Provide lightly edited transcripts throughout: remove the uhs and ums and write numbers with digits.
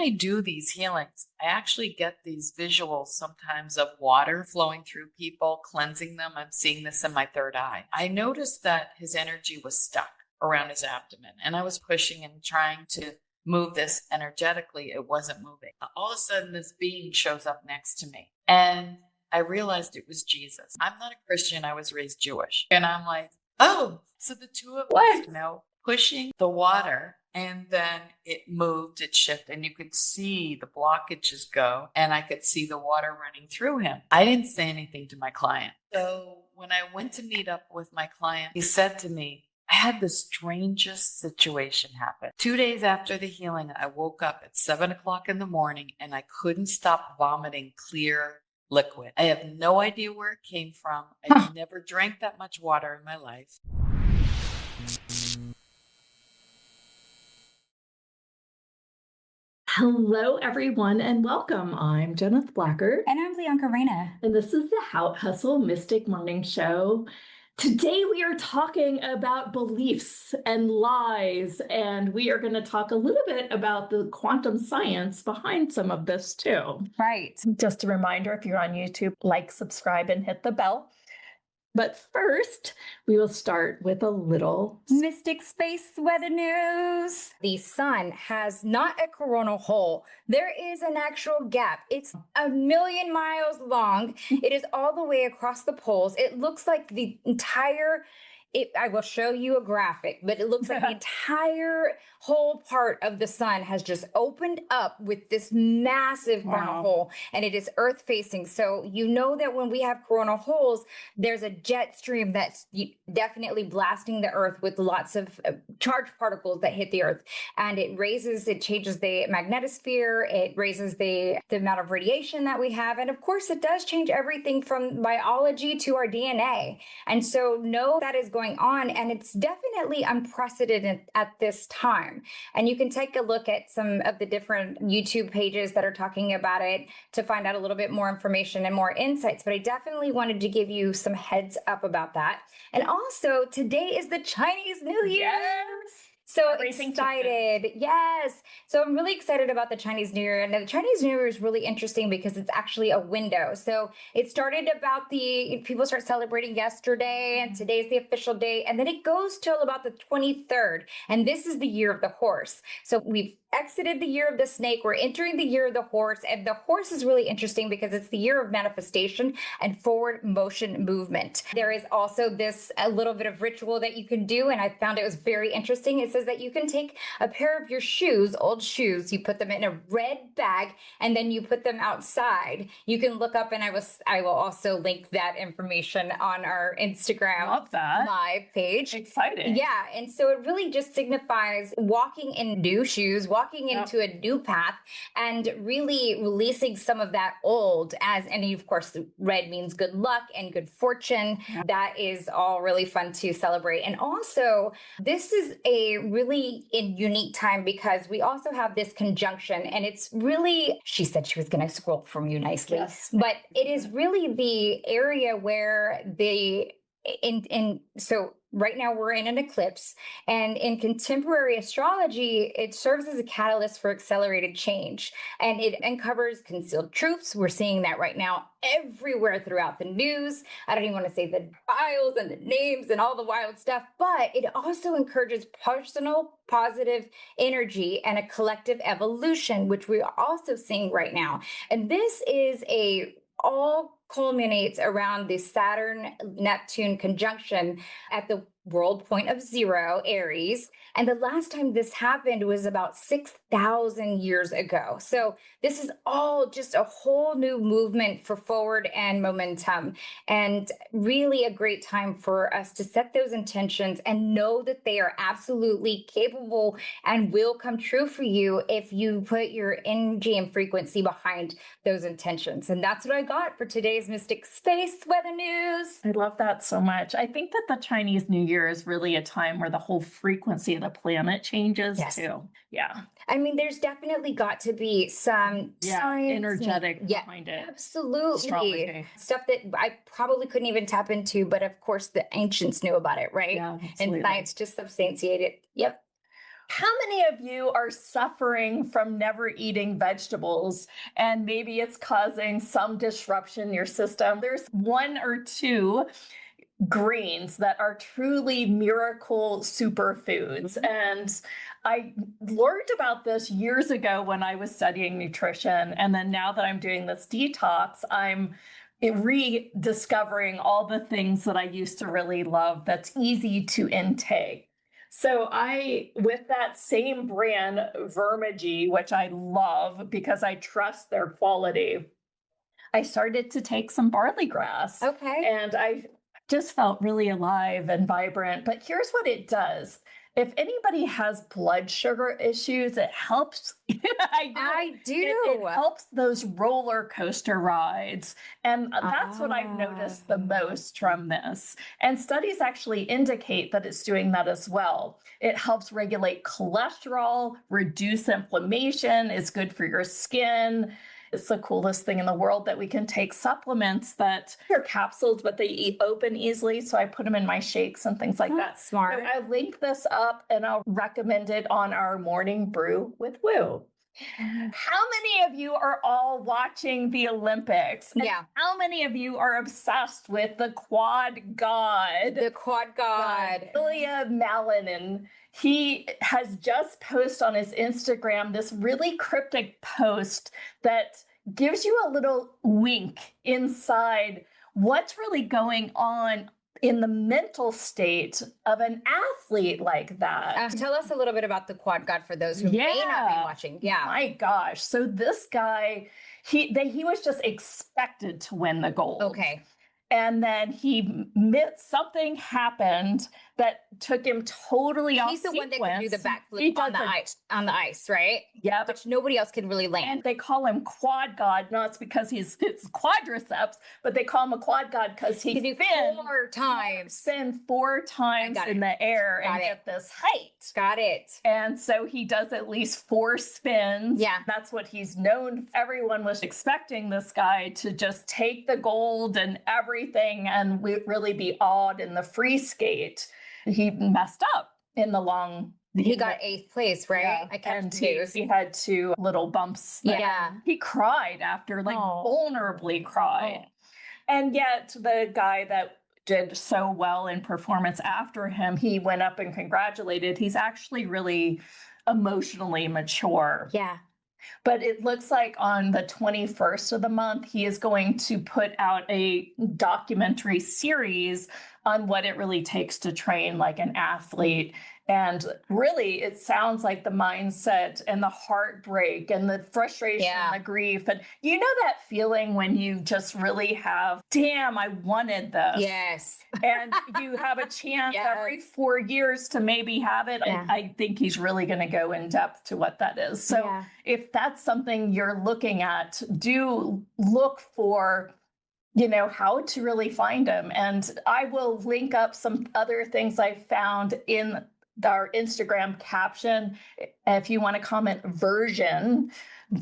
I do these healings, I actually get these visuals sometimes of water flowing through people, cleansing them. I'm seeing this in my third eye. I noticed that his energy was stuck around his abdomen, and I was pushing and trying to move this energetically. It wasn't moving. All of a sudden, this being shows up next to me, and I realized it was Jesus. I'm not a Christian. I was raised Jewish. And I'm like, oh, so the two of us, pushing the water, and then it moved, it shifted, and you could see the blockages go, and I could see the water running through him. I didn't say anything to my client. So when I went to meet up with my client, he said to me, I had the strangest situation happen. 2 days after the healing, I woke up at 7 o'clock in the morning and I couldn't stop vomiting clear liquid. I have no idea where it came from. I've never drank that much water in my life. Hello, everyone, and welcome. I'm Jenith Blackard. And I'm Bianca Reyna. And this is the Haute Hustle Mystic Morning Show. Today we are talking about beliefs and lies, and we are going to talk a little bit about the quantum science behind some of this too. Right. Just a reminder, if you're on YouTube, like, subscribe, and hit the bell. But first, we will start with a little mystic space weather news. The sun has not a coronal hole. There is an actual gap. It's 1,000,000 miles long. It is all the way across the poles. It looks like the entire I will show you a graphic, but it looks like the entire whole part of the sun has just opened up with this massive coronal hole, and it is earth facing. So you know that when we have coronal holes, there's a jet stream that's definitely blasting the earth with lots of charged particles that hit the earth, and it changes the magnetosphere, it raises the amount of radiation that we have, and of course it does change everything from biology to our DNA. And so know that is going on, and it's definitely unprecedented at this time. And you can take a look at some of the different YouTube pages that are talking about it to find out a little bit more information and more insights. But I definitely wanted to give you some heads up about that. And also, today is the Chinese New Year. Yes. So excited. Yes. So I'm really excited about the Chinese New Year. And the Chinese New Year is really interesting because it's actually a window. So it started about people start celebrating yesterday, and today's the official date. And then it goes till about the 23rd. And this is the year of the horse. So we've exited the year of the snake. We're entering the year of the horse. And the horse is really interesting because it's the year of manifestation and forward motion movement. There is also a little bit of ritual that you can do. And I found it was very interesting. It says that you can take a pair of your shoes, old shoes, you put them in a red bag, and then you put them outside. You can look up, and I will also link that information on our Instagram live page. Exciting. Yeah. And so it really just signifies walking in new shoes, walking into a new path, and really releasing some of that old and of course, red means good luck and good fortune. Yep. That is all really fun to celebrate. And also, this is a really unique time because we also have this conjunction, and it's really, she said she was going to scroll from you nicely, yes. But it is really the area where so right now we're in an eclipse, and in contemporary astrology, it serves as a catalyst for accelerated change, and it uncovers concealed truths. We're seeing that right now everywhere throughout the news. I don't even want to say the files and the names and all the wild stuff, but it also encourages personal positive energy and a collective evolution, which we are also seeing right now. And this is all culminates around the Saturn-Neptune conjunction at the world point of 0, Aries. And the last time this happened was about 6,000 years ago. So this is all just a whole new movement for forward and momentum, and really a great time for us to set those intentions and know that they are absolutely capable and will come true for you if you put your energy and frequency behind those intentions. And that's what I got for today's Mystic Space Weather News. I love that so much. I think that the Chinese New Year is really a time where the whole frequency of the planet changes too. Yeah. I mean, there's definitely got to be some science, energetic behind it. Absolutely. Astrology. Stuff that I probably couldn't even tap into, but of course the ancients knew about it, right? Yeah, absolutely. And science just substantiated. Yep. How many of you are suffering from never eating vegetables and maybe it's causing some disruption in your system? There's one or two greens that are truly miracle superfoods. And I learned about this years ago when I was studying nutrition. And then now that I'm doing this detox, I'm rediscovering all the things that I used to really love that's easy to intake. So with that same brand, Vermigy, which I love because I trust their quality, I started to take some barley grass. Okay. And I just felt really alive and vibrant. But here's what it does. If anybody has blood sugar issues, it helps. I do. It helps those roller coaster rides. And that's what I've noticed the most from this. And studies actually indicate that it's doing that as well. It helps regulate cholesterol, reduce inflammation, it's good for your skin. It's the coolest thing in the world that we can take supplements that are capsules, but they open easily. So I put them in my shakes and things like that. That's smart. So I link this up and I'll recommend it on our morning brew with Woo. How many of you are all watching the Olympics? And Yeah. how many of you are obsessed with the quad god? The quad god. Ilya Malinin. He has just posted on his Instagram this really cryptic post that gives you a little wink inside what's really going on in the mental state of an athlete like that. Tell us a little bit about the quad god for those who may not be watching. Yeah. My gosh. So this guy, he was just expected to win the gold. Okay. And then something happened that took him totally off He's the one that can do the He backflip does on the ice, right? Yeah, Which nobody else can really land. and they call him quad god, not it's because it's quadriceps, but they call him a quad god because he He can do spin 4 times. 4 times in the air and get this height. Got it. And so he does at least 4 spins. Yeah. That's what he's known. Everyone was expecting this guy to just take the gold and everything and really be awed in the free skate. He messed up in the long. He got 8th place, right? Yeah. I kept And confused. he had 2 little bumps. Yeah. He cried after, vulnerably cried. And yet the guy that did so well in performance after him, he went up and congratulated. He's actually really emotionally mature. Yeah. But it looks like on the 21st of the month, he is going to put out a documentary series on what it really takes to train like an athlete. And really, it sounds like the mindset and the heartbreak and the frustration and the grief. And you know that feeling when you just really have, damn, I wanted this. Yes. And you have a chance every 4 years to maybe have it. Yeah. I think he's really going to go in depth to what that is. So if that's something you're looking at, do look for how to really find them. And I will link up some other things I found in our Instagram caption. If you want to comment version,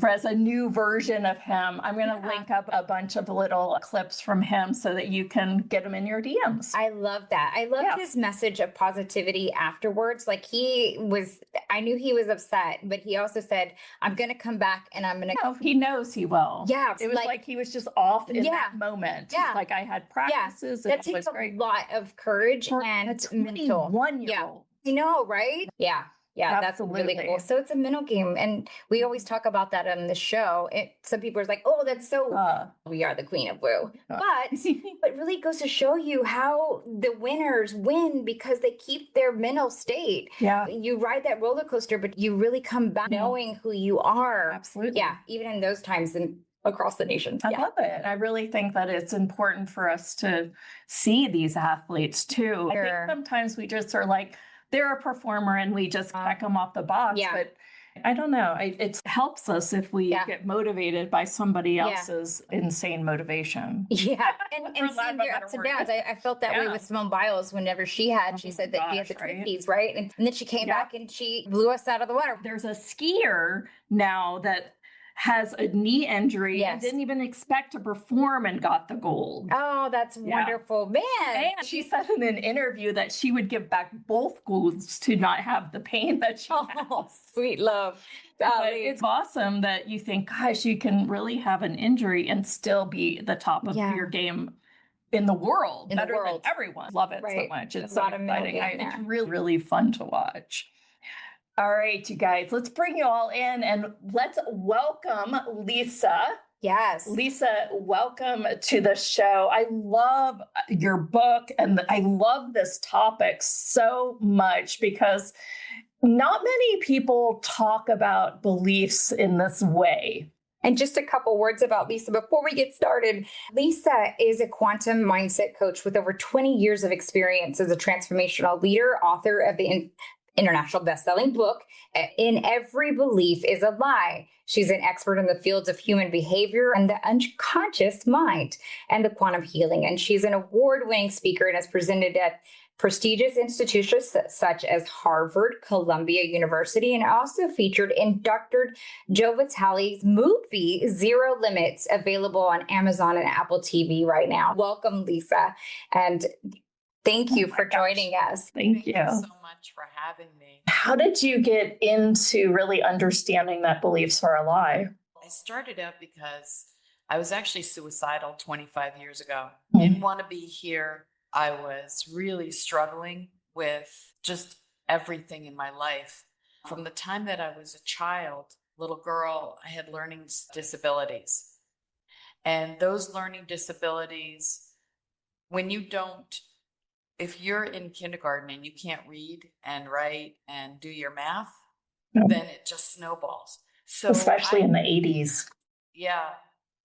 as a new version of him, I'm going to link up a bunch of little clips from him so that you can get them in your DMs. I love that. I love his message of positivity afterwards. Like I knew he was upset, but he also said, I'm going to come back and I'm going to. He knows he will. Yeah. It was like he was just off in that moment. Yeah. Like I had practices. That takes a lot of courage and mental. 21-year-old. You know, right? Yeah. Yeah, Absolutely. That's really cool. So it's a mental game. And we always talk about that on the show. Some people are like, oh, that's so, we are the queen of woo. But it really goes to show you how the winners win because they keep their mental state. Yeah. You ride that roller coaster, but you really come back knowing who you are. Absolutely. Yeah. Even in those times and across the nation. I love it. I really think that it's important for us to see these athletes too. I think sometimes we just are like, they're a performer and we just check them off the box. Yeah. But I don't know. It helps us if we get motivated by somebody else's insane motivation. Yeah. And seeing their ups and downs. I felt that way with Simone Biles whenever she said that she had the Twinkies, right? And then she came back and she blew us out of the water. There's a skier now that has a knee injury and Yes. didn't even expect to perform and got the gold. Oh, that's wonderful. Man. And she said in an interview that she would give back both golds to not have the pain that she Oh, has. sweet love. But it's awesome that you think, gosh, you can really have an injury and still be the top of your game in the world, better than everyone. Love it so much. It's so exciting. It's really, really fun to watch. All right, you guys, let's bring you all in and let's welcome Lisa. Yes. Lisa, welcome to the show. I love your book and I love this topic so much because not many people talk about beliefs in this way. And just a couple words about Lisa before we get started. Lisa is a quantum mindset coach with over 20 years of experience as a transformational leader, author of the international best-selling book, In Every Belief is a Lie. She's an expert in the fields of human behavior and the unconscious mind and the quantum healing. And she's an award-winning speaker and has presented at prestigious institutions such as Harvard, Columbia University, and also featured in Dr. Joe Vitale's movie, Zero Limits, available on Amazon and Apple TV right now. Welcome, Lisa. And thank you for joining us. Thank you so much for having me. How did you get into really understanding that beliefs are a lie? I started out because I was actually suicidal 25 years ago. Mm-hmm. Didn't want to be here. I was really struggling with just everything in my life. From the time that I was a child, little girl, I had learning disabilities. And those learning disabilities, if you're in kindergarten and you can't read and write and do your math, then it just snowballs. So especially in the 80s. Yeah.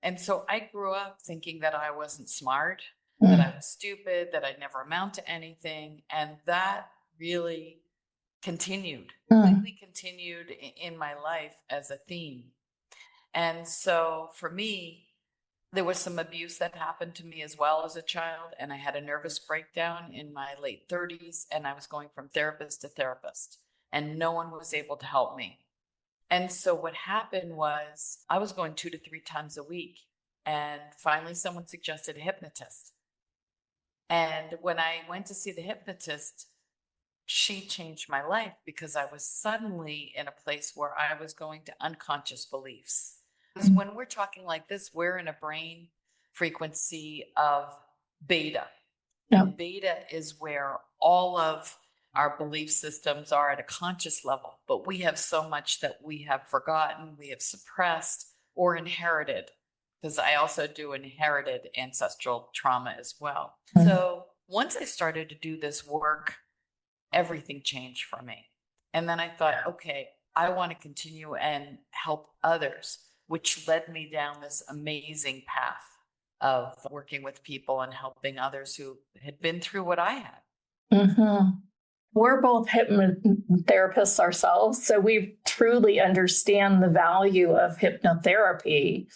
And so I grew up thinking that I wasn't smart, that I was stupid, that I'd never amount to anything. And that really completely continued in my life as a theme. And so for me, there was some abuse that happened to me as well as a child. And I had a nervous breakdown in my late 30s. And I was going from therapist to therapist. And no one was able to help me. And so what happened was I was going 2 to 3 times a week. And finally, someone suggested a hypnotist. And when I went to see the hypnotist, she changed my life because I was suddenly in a place where I was going to unconscious beliefs. Because when we're talking like this, we're in a brain frequency of beta. Yeah. And beta is where all of our belief systems are at a conscious level. But we have so much that we have forgotten, we have suppressed or inherited. Because I also do inherited ancestral trauma as well. Mm-hmm. So once I started to do this work, everything changed for me. And then I thought, okay, I want to continue and help others, which led me down this amazing path of working with people and helping others who had been through what I had. Mm-hmm. We're both hypnotherapists ourselves, so we truly understand the value of hypnotherapy.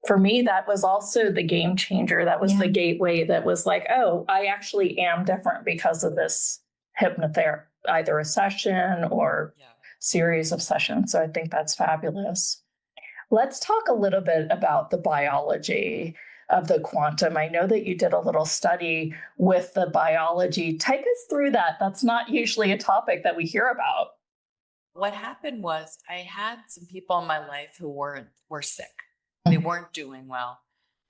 For me, that was also the game changer. That was the gateway that was like, oh, I actually am different because of this hypnotherapy, either a session or series of sessions. So I think that's fabulous. Let's talk a little bit about the biology of the quantum. I know that you did a little study with the biology. Take us through that. That's not usually a topic that we hear about. What happened was I had some people in my life who were sick. They weren't doing well.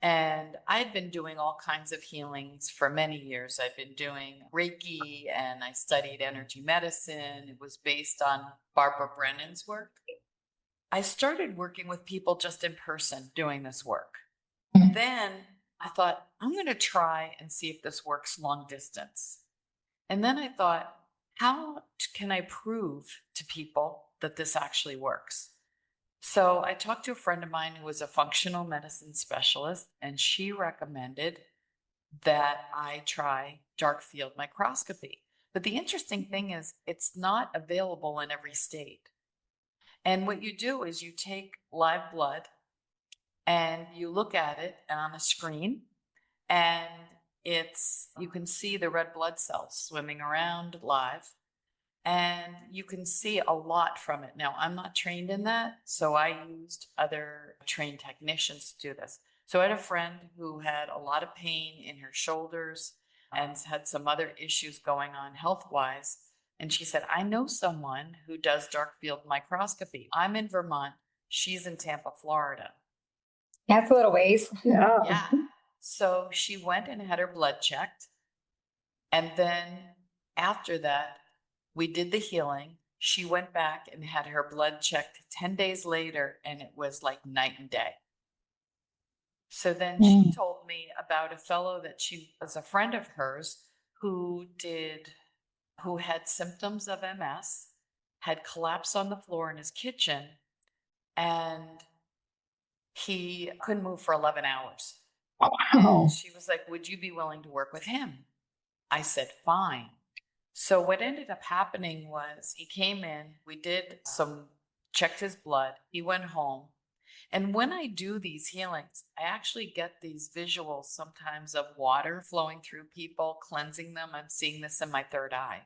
And I'd been doing all kinds of healings for many years. I've been doing Reiki and I studied energy medicine. It was based on Barbara Brennan's work. I started working with people just in person doing this work. And then I thought, I'm going to try and see if this works long distance. And then I thought, how can I prove to people that this actually works? So I talked to a friend of mine who was a functional medicine specialist, and she recommended that I try dark field microscopy. But the interesting thing is it's not available in every state. And what you do is you take live blood and you look at it on a screen, and you can see the red blood cells swimming around live. And you can see a lot from it. Now, I'm not trained in that, so I used other trained technicians to do this. So I had a friend who had a lot of pain in her shoulders and had some other issues going on health-wise. And she said, I know someone who does dark field microscopy. I'm in Vermont. She's in Tampa, Florida. That's a little ways. Yeah. So she went and had her blood checked. And then after that, we did the healing. She went back and had her blood checked 10 days later, and it was like night and day. So then she told me about a fellow that she was a friend of hers who had symptoms of MS, had collapsed on the floor in his kitchen, and he couldn't move for 11 hours. Wow. And she was like, would you be willing to work with him? I said, fine. So what ended up happening was he came in, we checked his blood, he went home. And when I do these healings, I actually get these visuals sometimes of water flowing through people, cleansing them. I'm seeing this in my third eye.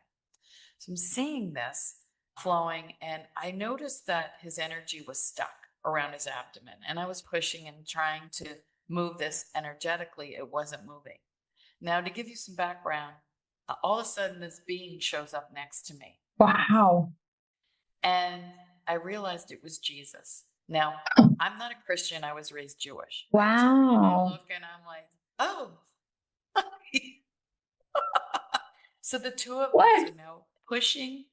So I'm seeing this flowing, and I noticed that his energy was stuck around his abdomen. And I was pushing and trying to move this energetically. It wasn't moving. Now, to give you some background, all of a sudden this being shows up next to me. Wow. And I realized it was Jesus. Now, I'm not a Christian. I was raised Jewish. Wow. So I look and I'm like, oh. So the two of us are now pushing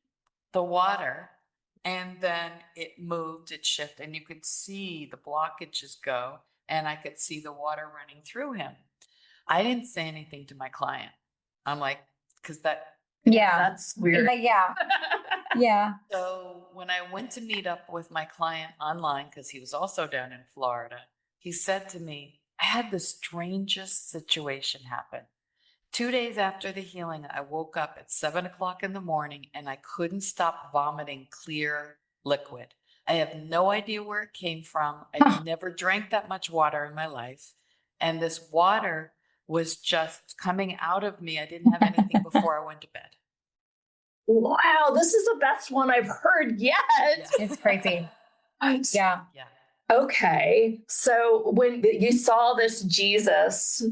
the water, and then it moved, it shifted, and you could see the blockages go, and I could see the water running through him. I didn't say anything to my client. I'm like, because that's weird. Yeah. Yeah. So when I went to meet up with my client online, because he was also down in Florida, he said to me, I had the strangest situation happen. 2 days after the healing, I woke up at 7 o'clock in the morning and I couldn't stop vomiting clear liquid. I have no idea where it came from. I've never drank that much water in my life. And this water was just coming out of me. I didn't have anything before I went to bed. Wow, this is the best one I've heard yet. Yeah. It's crazy. Yeah. Yeah. Okay, so when you saw this Jesus,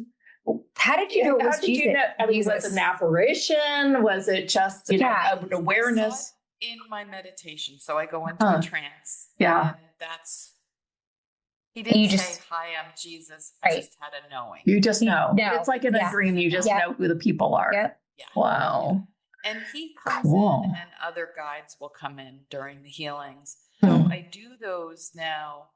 How did you know it was how did Jesus? you know? I mean, was it an apparition? Was it just an awareness? I saw it in my meditation. So I go into a trance. Yeah. And he didn't say, just, hi, I'm Jesus. Right. I just had a knowing. You just know. No. It's like in a dream, you just know who the people are. Yep. Yeah. Wow. And he comes in, and other guides will come in during the healings. So I do those now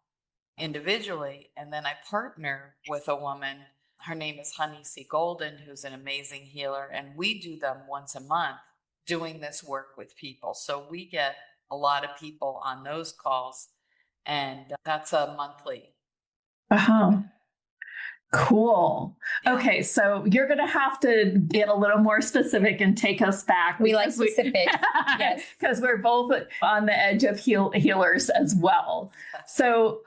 individually, and then I partner with a woman. Her name is Honey C. Golden, who's an amazing healer, and we do them once a month doing this work with people. So we get a lot of people on those calls, and that's a monthly. Cool. Yeah. Okay, so you're going to have to get a little more specific and take us back. We like specifics. Yes. Because we're both on the edge of healers as well. So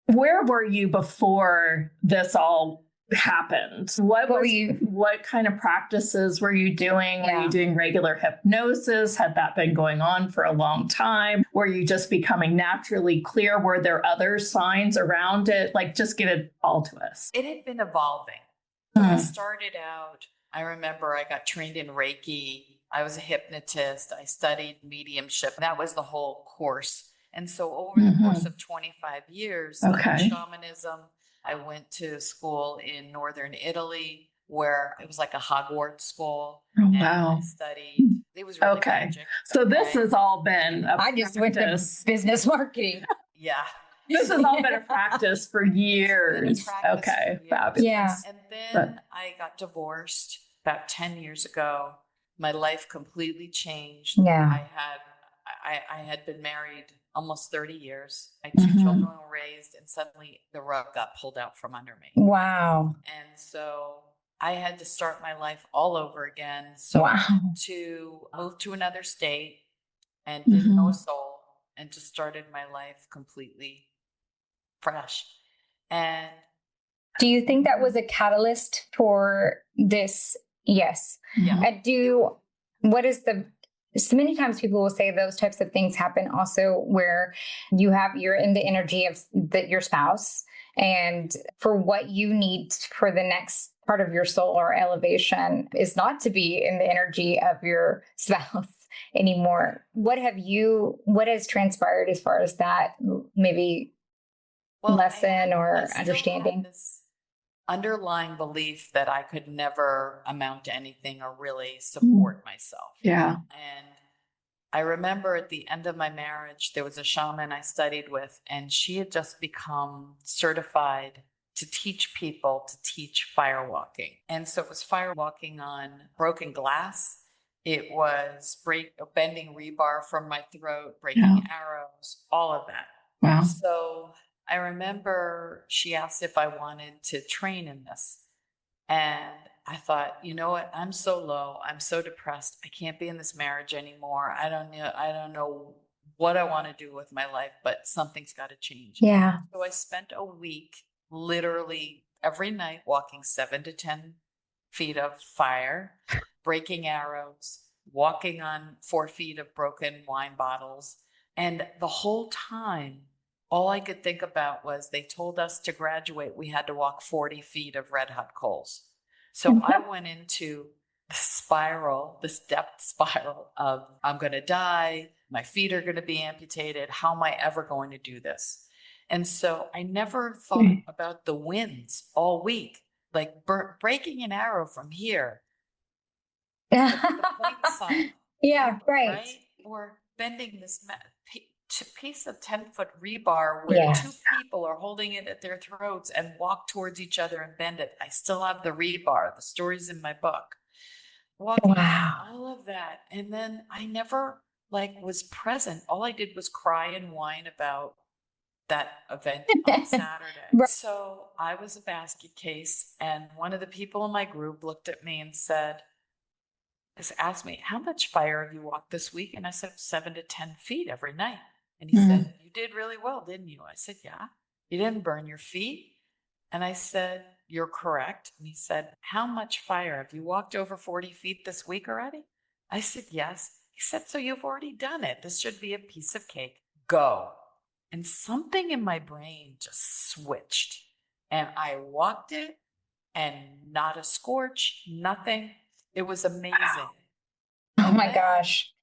where were you before this all happened? What kind of practices were you doing? Were you doing regular hypnosis? Had that been going on for a long time? Were you just becoming naturally clear? Were there other signs around it? Like, just give it all to us. It had been evolving. I started out, I remember I got trained in Reiki. I was a hypnotist. I studied mediumship. That was the whole course. And so over the course of 25 years of shamanism, I went to school in northern Italy where it was like a Hogwarts school. Oh, wow. I studied. It was really magic. So this has all been I just went to business marketing. Yeah. This has all been a practice for years. Fabulous. Yeah. And then I got divorced about 10 years ago. My life completely changed. Yeah. I had been married almost 30 years. My two children were raised, and suddenly the rug got pulled out from under me. Wow. And so I had to start my life all over again. So I had to move to another state and didn't know a soul, and just started my life completely fresh. And do you think that was a catalyst for this? Yes. Yeah. What is the So many times people will say those types of things happen also where you're in the energy of your spouse, and for what you need for the next part of your soul or elevation is not to be in the energy of your spouse anymore. What has transpired as far as that maybe lesson or understanding? This underlying belief that I could never amount to anything or really support myself. Yeah. And I remember at the end of my marriage, there was a shaman I studied with, and she had just become certified to teach people to teach firewalking. And so it was firewalking on broken glass. It was bending rebar from my throat, breaking arrows, all of that. Wow. So I remember she asked if I wanted to train in this. And I thought, you know what? I'm so low. I'm so depressed. I can't be in this marriage anymore. I don't know what I want to do with my life, but something's got to change. Yeah. So I spent a week literally every night walking 7 to 10 feet of fire, breaking arrows, walking on 4 feet of broken wine bottles. And the whole time, all I could think about was they told us to graduate, we had to walk 40 feet of red hot coals. So I went into this depth spiral of I'm going to die, my feet are going to be amputated. How am I ever going to do this? And so I never thought about the wins all week, like breaking an arrow from here. The point sign. Yeah, right. Or bending this piece of 10-foot rebar where two people are holding it at their throats and walk towards each other and bend it. I still have the rebar. The story's in my book. Walking all of that. And then I never was present. All I did was cry and whine about that event on Saturday. So I was a basket case, and one of the people in my group looked at me and asked me, how much fire have you walked this week? And I said, 7 to 10 feet every night. And he said, you did really well, didn't you? I said, yeah. You didn't burn your feet. And I said, you're correct. And he said, how much fire? Have you walked over 40 feet this week already? I said, yes. He said, so you've already done it. This should be a piece of cake. Go. And something in my brain just switched. And I walked it, and not a scorch, nothing. It was amazing. Wow. Oh my gosh.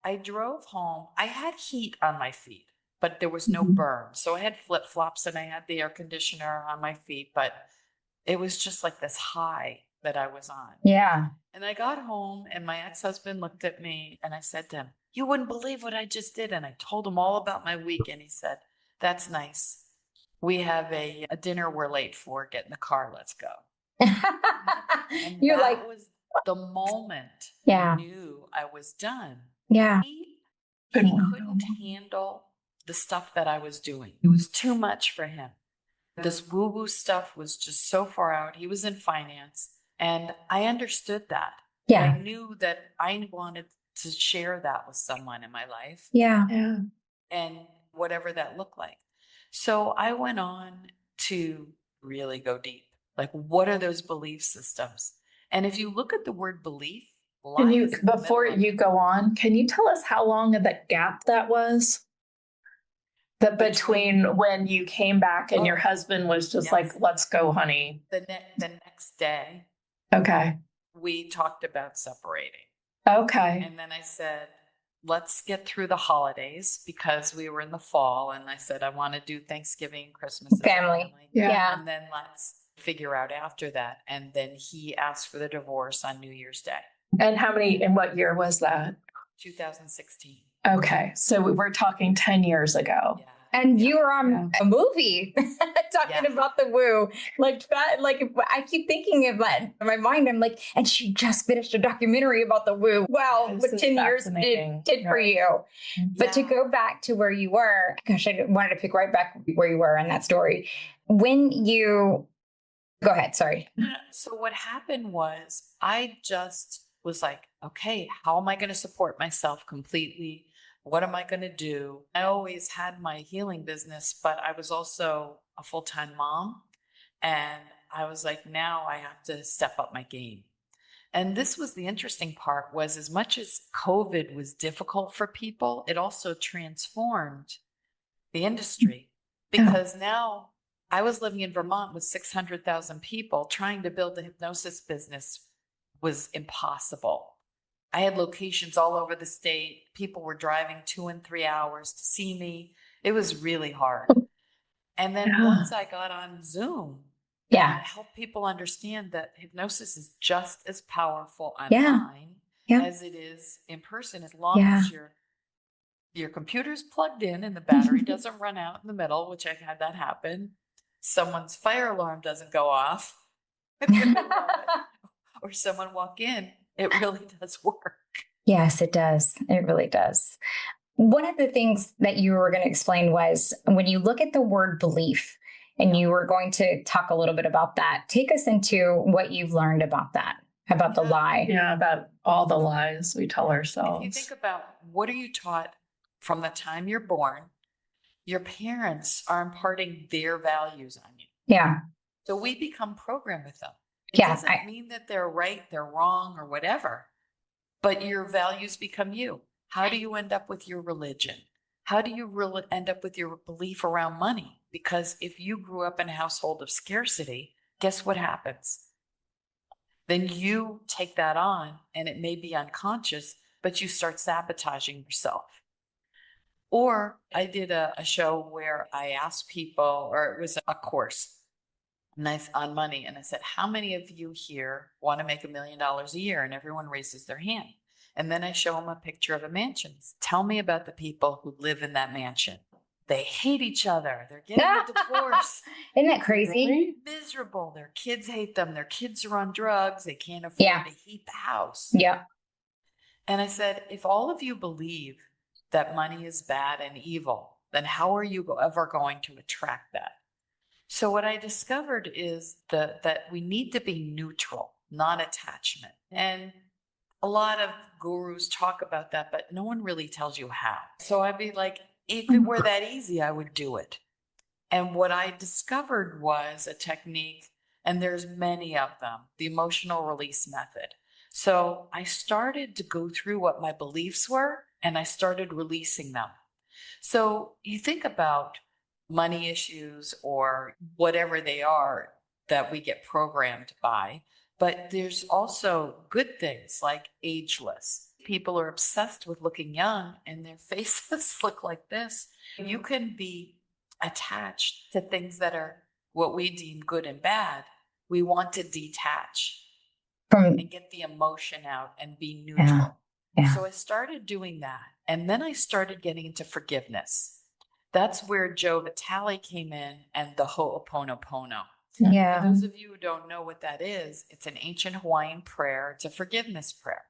I drove home. I had heat on my feet, but there was no burn. So I had flip-flops and I had the air conditioner on my feet, but it was just like this high that I was on. Yeah. And I got home and my ex-husband looked at me and I said to him, you wouldn't believe what I just did. And I told him all about my week. And he said, that's nice. We have a dinner we're late for. Get in the car. Let's go. And You're that was the moment I knew I was done. Yeah. He couldn't handle the stuff that I was doing. It was too much for him. This woo-woo stuff was just so far out. He was in finance, and I understood that. Yeah. I knew that I wanted to share that with someone in my life. Yeah. And whatever that looked like. So I went on to really go deep. Like, what are those belief systems? And if you look at the word belief, before you go on, can you tell us how long of the gap that was? Between when you came back and your husband was just like, let's go, honey. The next day. Okay. We talked about separating. Okay. And then I said, let's get through the holidays because we were in the fall. And I said, I want to do Thanksgiving, Christmas as family. Yeah. And then let's figure out after that. And then he asked for the divorce on New Year's Day. And what year was that? 2016. Okay. So we're talking 10 years ago. Yeah. And you were on a movie talking about the woo. Like that, I keep thinking of that in my mind. I'm like, and she just finished a documentary about the woo. Well, what 10 years did for you. But to go back to where you were, gosh, I wanted to pick right back where you were in that story. Go ahead, sorry. So what happened was I just was like, okay, how am I going to support myself completely? What am I going to do? I always had my healing business, but I was also a full-time mom. And I was like, now I have to step up my game. And this was the interesting part, was as much as COVID was difficult for people, it also transformed the industry, because now I was living in Vermont with 600,000 people. Trying to build the hypnosis business was impossible. I had locations all over the state. People were driving 2 and 3 hours to see me. It was really hard. And then once I got on Zoom, and I helped people understand that hypnosis is just as powerful online as it is in person, as long as your computer's plugged in and the battery doesn't run out in the middle, which I had that happen. Someone's fire alarm doesn't go off, or someone walk in. It really does work. Yes, it does. It really does. One of the things that you were going to explain was when you look at the word belief, and you were going to talk a little bit about that. Take us into what you've learned about that, about the lie. Yeah, about all the lies we tell ourselves. If you think about, what are you taught from the time you're born? Your parents are imparting their values on you. Yeah. So we become programmed with them. It doesn't mean that they're right, they're wrong, or whatever, but your values become you. How do you end up with your religion? How do you end up with your belief around money? Because if you grew up in a household of scarcity, guess what happens? Then you take that on, and it may be unconscious, but you start sabotaging yourself. Or I did a show where I asked people, or it was a course on money. And I said, how many of you here want to make $1 million a year? And everyone raises their hand. And then I show them a picture of a mansion. Tell me about the people who live in that mansion. They hate each other. They're getting a divorce. Isn't that crazy? Really? Miserable. Their kids hate them. Their kids are on drugs. They can't afford to heat the house. Yeah. And I said, if all of you believe that money is bad and evil, then how are you ever going to attract that? So what I discovered is that we need to be neutral, non-attachment. And a lot of gurus talk about that, but no one really tells you how. So I'd be like, if it were that easy, I would do it. And what I discovered was a technique, and there's many of them, the emotional release method. So I started to go through what my beliefs were, and I started releasing them. So you think about money issues or whatever they are that we get programmed by, but there's also good things like ageless. People are obsessed with looking young, and their faces look like this. You can be attached to things that are what we deem good and bad. We want to detach and get the emotion out and be neutral. So I started doing that. And then I started getting into forgiveness. That's where Joe Vitale came in, and the Ho'oponopono. Yeah. For those of you who don't know what that is, it's an ancient Hawaiian prayer. It's a forgiveness prayer.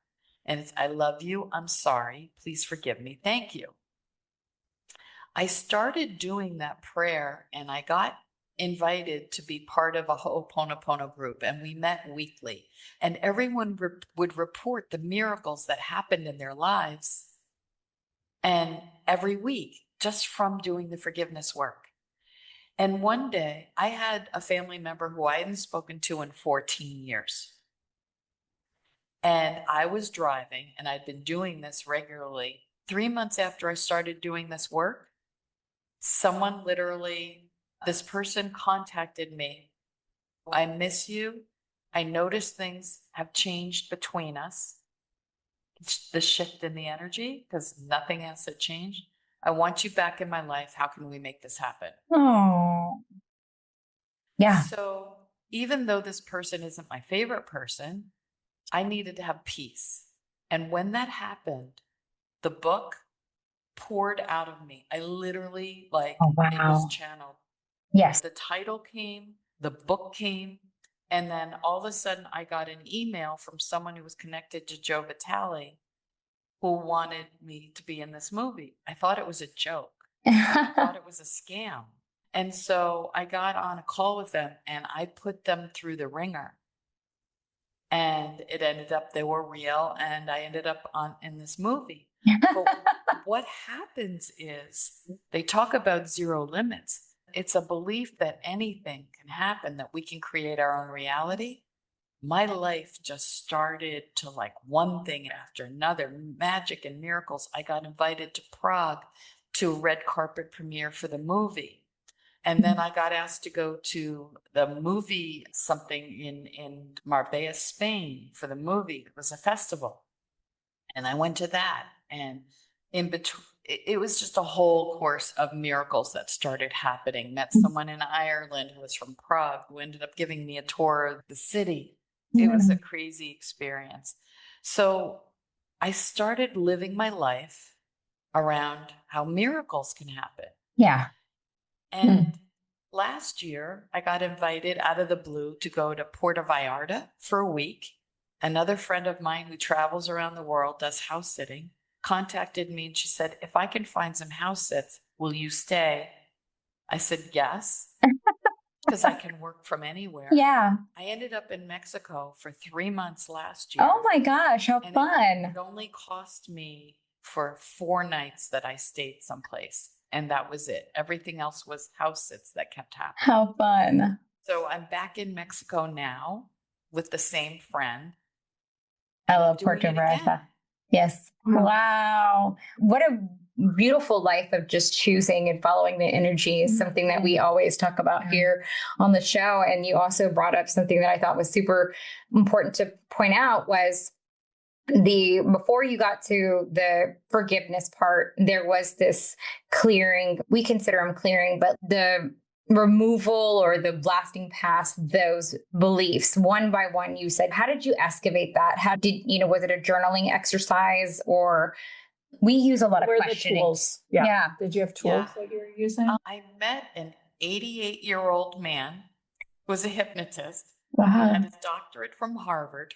And it's, I love you, I'm sorry, please forgive me, thank you. I started doing that prayer, and I got invited to be part of a Ho'oponopono group, and we met weekly, and everyone would report the miracles that happened in their lives, and every week, just from doing the forgiveness work. And one day I had a family member who I hadn't spoken to in 14 years. And I was driving, and I'd been doing this regularly. 3 months after I started doing this work, someone literally, this person contacted me. I miss you. I noticed things have changed between us. It's the shift in the energy, because nothing else had changed. I want you back in my life. How can we make this happen? Oh. Yeah. So even though this person isn't my favorite person, I needed to have peace. And when that happened, the book poured out of me. I literally, it was channeled. Yes. The title came, the book came, and then all of a sudden I got an email from someone who was connected to Joe Vitale, who wanted me to be in this movie. I thought it was a joke. I thought it was a scam. And so I got on a call with them, and I put them through the ringer. And it ended up, they were real, and I ended up in this movie. But what happens is, they talk about zero limits. It's a belief that anything can happen, that we can create our own reality. my life just started to like one thing after another, magic and miracles. I got invited to Prague to a red carpet premiere for the movie. And then I got asked to go to the movie something in Marbella, Spain for the movie. It was a festival. And I went to that. And in between, it was just a whole course of miracles that started happening. Met someone in Ireland who was from Prague who ended up giving me a tour of the city. It was a crazy experience. So I started living my life around how miracles can happen. Yeah. And last year, I got invited out of the blue to go to Puerto Vallarta for a week. Another friend of mine who travels around the world, does house sitting, contacted me and she said, if I can find some house sits, will you stay? I said, yes, because I can work from anywhere. Yeah. I ended up in Mexico for 3 months last year. Oh my gosh, how And fun. It only cost me for 4 nights that I stayed someplace. And that was it. Everything else was house sits that kept happening. How fun. So I'm back in Mexico now with the same friend. I love Puerto Vallarta. Yes. Wow. What a beautiful life of just choosing and following the energy is something that we always talk about here on the show. And you also brought up something that I thought was super important to point out was before you got to the forgiveness part, there was this clearing. We consider them clearing, but the removal or the blasting past those beliefs one by one. You said, how did you excavate that? How did, was it a journaling exercise, or we use a lot of questioning? The tools? Yeah. Did you have tools that you were using? I met an 88-year-old man who was a hypnotist. Wow. He had his doctorate from Harvard.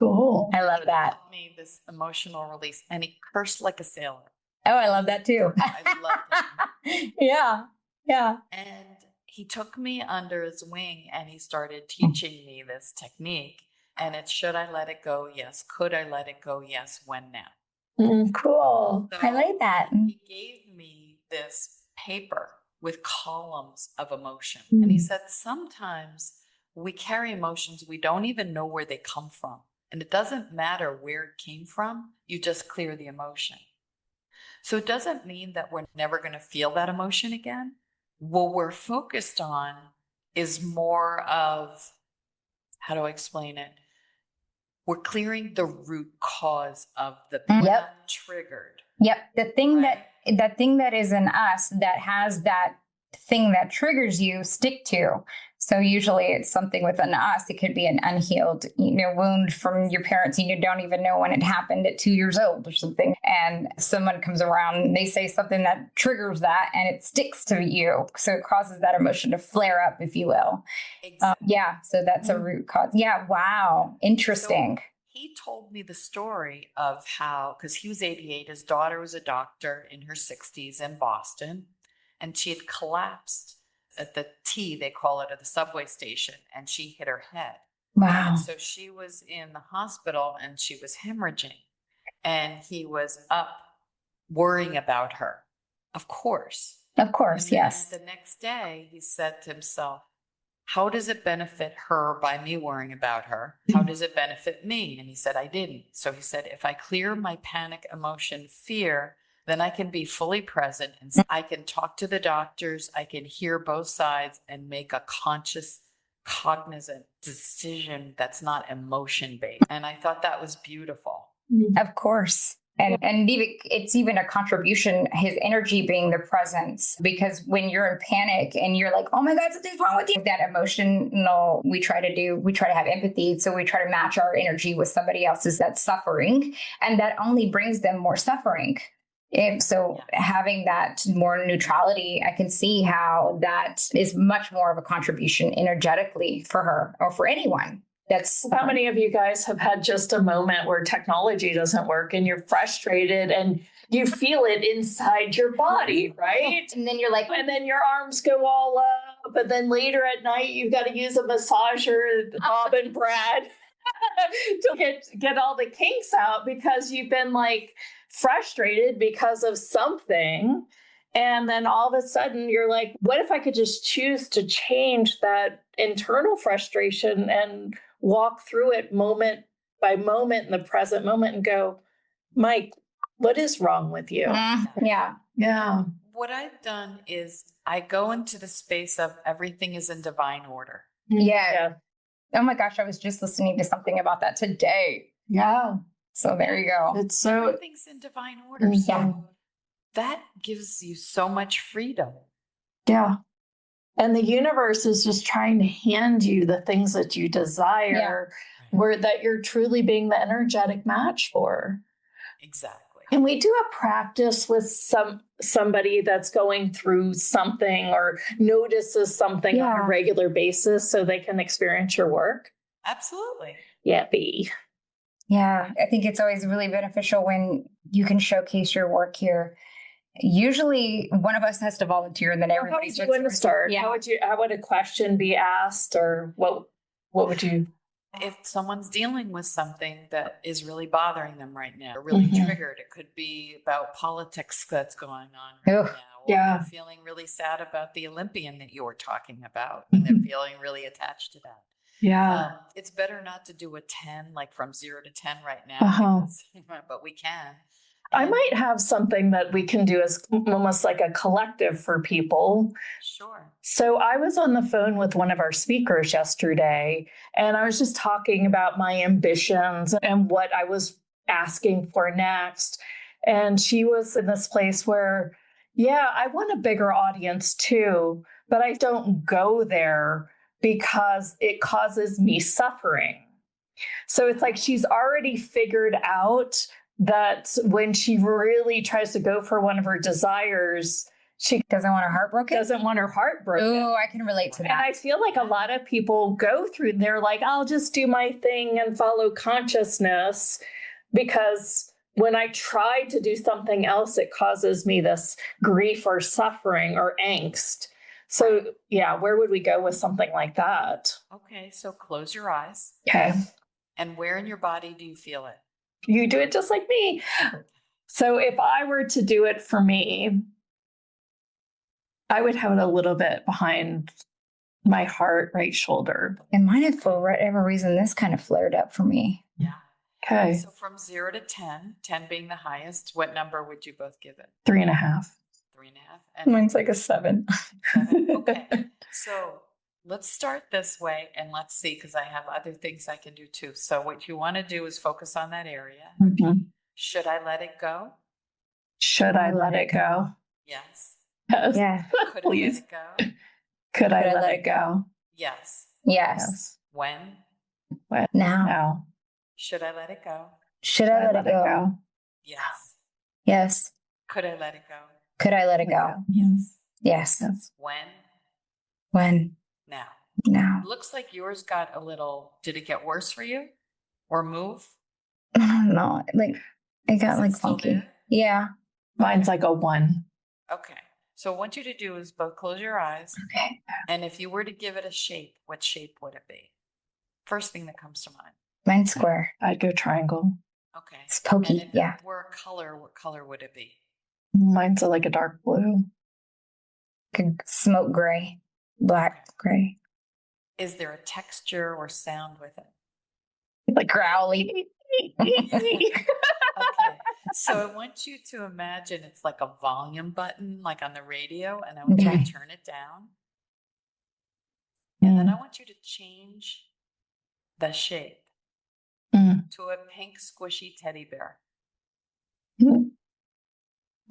Cool. I love that. Taught me this emotional release, and he cursed like a sailor. Oh, I love that too. I loved him. Yeah. Yeah. And he took me under his wing and he started teaching me this technique. And it's, should I let it go? Yes. Could I let it go? Yes. When now? Cool. So I like that. He gave me this paper with columns of emotion. And he said, sometimes we carry emotions, we don't even know where they come from. And it doesn't matter where it came from, you just clear the emotion. So it doesn't mean that we're never going to feel that emotion again. What we're focused on is more of, how do I explain it? We're clearing the root cause of the pain triggered. Yep. The thing that is in us that has that thing that triggers you, stick to. So usually it's something within us. It could be an unhealed, wound from your parents, and you don't even know when it happened at 2 years old or something. And someone comes around and they say something that triggers that, and it sticks to you. So it causes that emotion to flare up, if you will. Exactly. So that's a root cause. Yeah. Wow. Interesting. So he told me the story of how, because he was 88, his daughter was a doctor in her 60s in Boston, and she had collapsed at the T, they call it, at the subway station, and she hit her head. Wow. And so she was in the hospital and she was hemorrhaging, and he was up worrying about her. Of course. Yes. The next day he said to himself, how does it benefit her by me worrying about her? How does it benefit me? And he said, I didn't. So he said, if I clear my panic, emotion, fear, then I can be fully present and I can talk to the doctors. I can hear both sides and make a conscious, cognizant decision that's not emotion based. And I thought that was beautiful. Of course. And it's even a contribution, his energy being the presence, because when you're in panic and you're like, oh my God, something's wrong with you, that emotional, we try to have empathy. So we try to match our energy with somebody else's that's suffering, and that only brings them more suffering. Having that more neutrality, I can see how that is much more of a contribution energetically for her or for anyone. How many of you guys have had just a moment where technology doesn't work and you're frustrated and you feel it inside your body, right? And then you're like, and then your arms go all up, but then later at night you've got to use a massager, Bob and Brad, to get all the kinks out because you've been like frustrated because of something. And then all of a sudden you're like, what if I could just choose to change that internal frustration and walk through it moment by moment in the present moment and go, Mike, what is wrong with you? Yeah. Yeah. What I've done is I go into the space of everything is in divine order. Yeah. Oh my gosh, I was just listening to something about that today. Yeah. So there you go. It's so, Everything's in divine order. Mhm. So that gives you so much freedom. yeah. And the universe is just trying to hand you the things that you desire, where that you're truly being the energetic match for. Exactly. Can we do a practice with somebody that's going through something or notices something on a regular basis so they can experience your work? Absolutely. Yeah, B. Yeah, I think it's always really beneficial when you can showcase your work here. Usually one of us has to volunteer and then everybody How would you start? Yeah. How would a question be asked, or what would you? If someone's dealing with something that is really bothering them right now, or really triggered, it could be about politics that's going on right now, or they're feeling really sad about the Olympian that you were talking about, and they're feeling really attached to that. Yeah. It's better not to do a 10, like from 0 to 10 right now, but we can. I might have something that we can do as almost like a collective for people. Sure. So I was on the phone with one of our speakers yesterday, and I was just talking about my ambitions and what I was asking for next. And she was in this place where, I want a bigger audience too, but I don't go there because it causes me suffering. So it's like she's already figured out that when she really tries to go for one of her desires, she doesn't want her heart broken. Oh, I can relate to that. And I feel like a lot of people go through, they're like, I'll just do my thing and follow consciousness, because when I try to do something else, it causes me this grief or suffering or angst. So where would we go with something like that? Okay, so close your eyes. Okay. And where in your body do you feel it? You do it just like me. So if I were to do it for me, I would have it a little bit behind my heart, right shoulder. And mine, for whatever reason, this kind of flared up for me. Yeah. Okay. So from 0 to 10, 10 being the highest, what number would you both give it? 3.5. 3.5. And mine's like a 7. 7. Okay. So let's start this way and let's see, because I have other things I can do too. So what you want to do is focus on that area. Should I let it go? Should I let it go? Yes. Yes. Yeah. Could Please. I let it go? Could I let it go? Yes. Yes. When? When? Now. Should I let it go? Should I let it go? Yes. Yes. Could I let it go? Could I let it go? Yes. Yes. When? When? Now. Now. Looks like yours got a little, did it get worse for you? Or move? No, like it got like funky. There? Yeah. Mine's like a 1. Okay. So what I want you to do is both close your eyes. Okay. And if you were to give it a shape, what shape would it be? First thing that comes to mind. Mine's square. I'd go triangle. Okay. It's pokey. And if it were a color, what color would it be? Mine's like a dark blue. Like smoke gray. Black gray. Is there a texture or sound with it? Like growly. Okay. So I want you to imagine it's like a volume button, like on the radio, and I want you to turn it down. And then I want you to change the shape to a pink squishy teddy bear.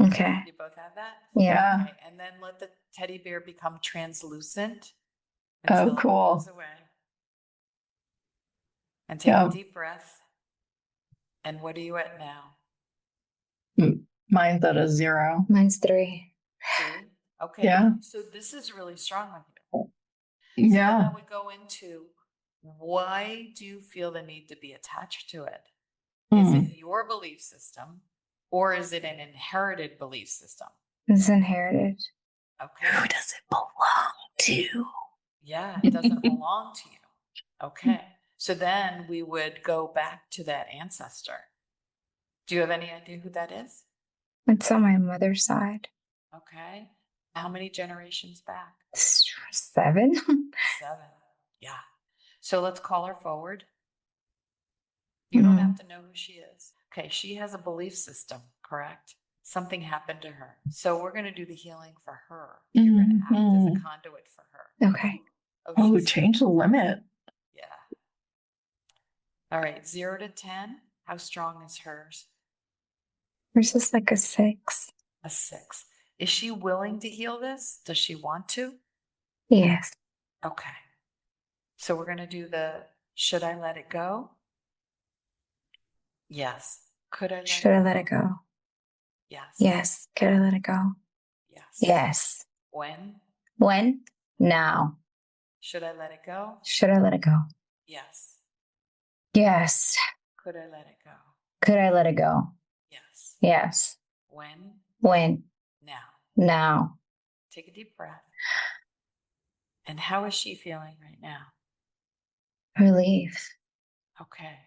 Okay. You both have that? Yeah. Okay. And then let the teddy bear become translucent. Oh, cool. It goes away. And take a deep breath. And what are you at now? Mine's at a 0. Mine's 3. 3? Okay. Yeah. So this is really strong with you. Yeah. So then I would go into, why do you feel the need to be attached to it? Is it your belief system, or is it an inherited belief system? It's inherited. Okay. Who does it belong to? Yeah, it doesn't belong to you. Okay. So then we would go back to that ancestor. Do you have any idea who that is? It's on my mother's side. Okay. How many generations back? 7. 7. Yeah. So let's call her forward. You don't have to know who she is. Okay, she has a belief system, correct? Something happened to her. So we're going to do the healing for her. You're going to act as a conduit for her. Okay. Oh, change the limit. Yeah. All right, 0 to 10. How strong is hers? Hers is like a 6. A 6. Is she willing to heal this? Does she want to? Yes. Okay. So we're going to do the, should I let it go? Yes. Could I let Should I let it go? Yes. Yes. Could I let it go? Yes. Yes. When? When? Now. Should I let it go? Should I let it go? Yes. Yes. Could I let it go? Could I let it go? Yes. Yes. When? When? Now. Now. Take a deep breath. And how is she feeling right now? Relief. Okay.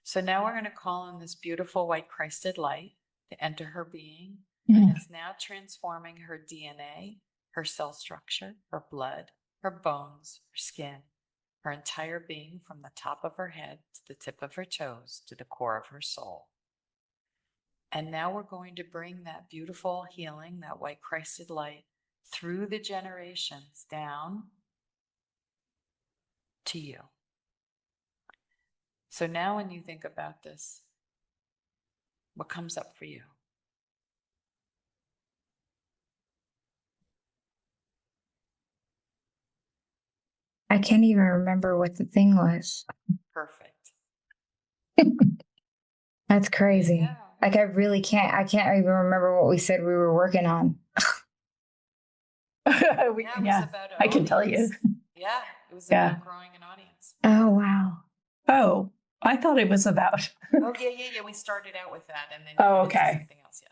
So now we're going to call in this beautiful white Christed light to enter her being. And it's now transforming her DNA, her cell structure, her blood, her bones, her skin, her entire being from the top of her head to the tip of her toes to the core of her soul. And now we're going to bring that beautiful healing, that white Christed light, through the generations down to you. So now when you think about this, what comes up for you? I can't even remember what the thing was. Perfect. That's crazy. Yeah. Like I really can't. I can't even remember what we said we were working on. Yeah, it was about an I can tell you. audience. Yeah, it was Yeah. about growing an audience. Oh, wow. Oh, I thought it was about. Oh, yeah. We started out with that and then Oh, we went into okay. something else.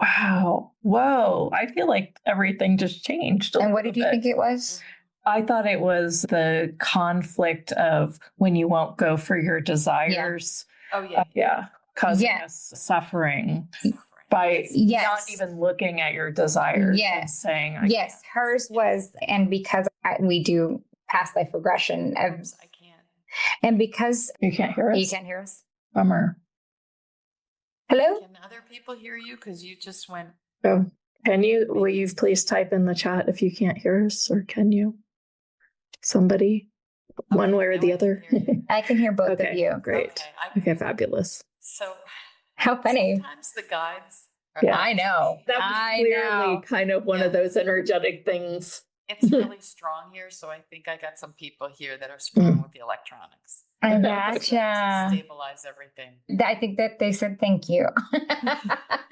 Yeah. Wow. Whoa. I feel like everything just changed. And what did you think it was? I thought it was the conflict of when you won't go for your desires. Oh, yeah. Yeah. Causing Yeah. us suffering Suffering. by Yes. not even looking at your desires and Yes. saying, I Yes, hers was, and because we do past life regression, Oops, I can't. and because you can't hear us. you can't hear us. Bummer. Hello? Can other people hear you? Because you just went. Oh, will you please type in the chat if you can't hear us, or can you? Somebody, one way or now the I can other. hear you. I can hear both of you. Great. Okay, Okay, fabulous. So How funny. sometimes the guides. Yeah. I know. That was I clearly know. kind of one of those energetic things. It's really strong here, so I think I got some people here that are screwing with the electronics. I To gotcha. stabilize everything. I think that they said thank you.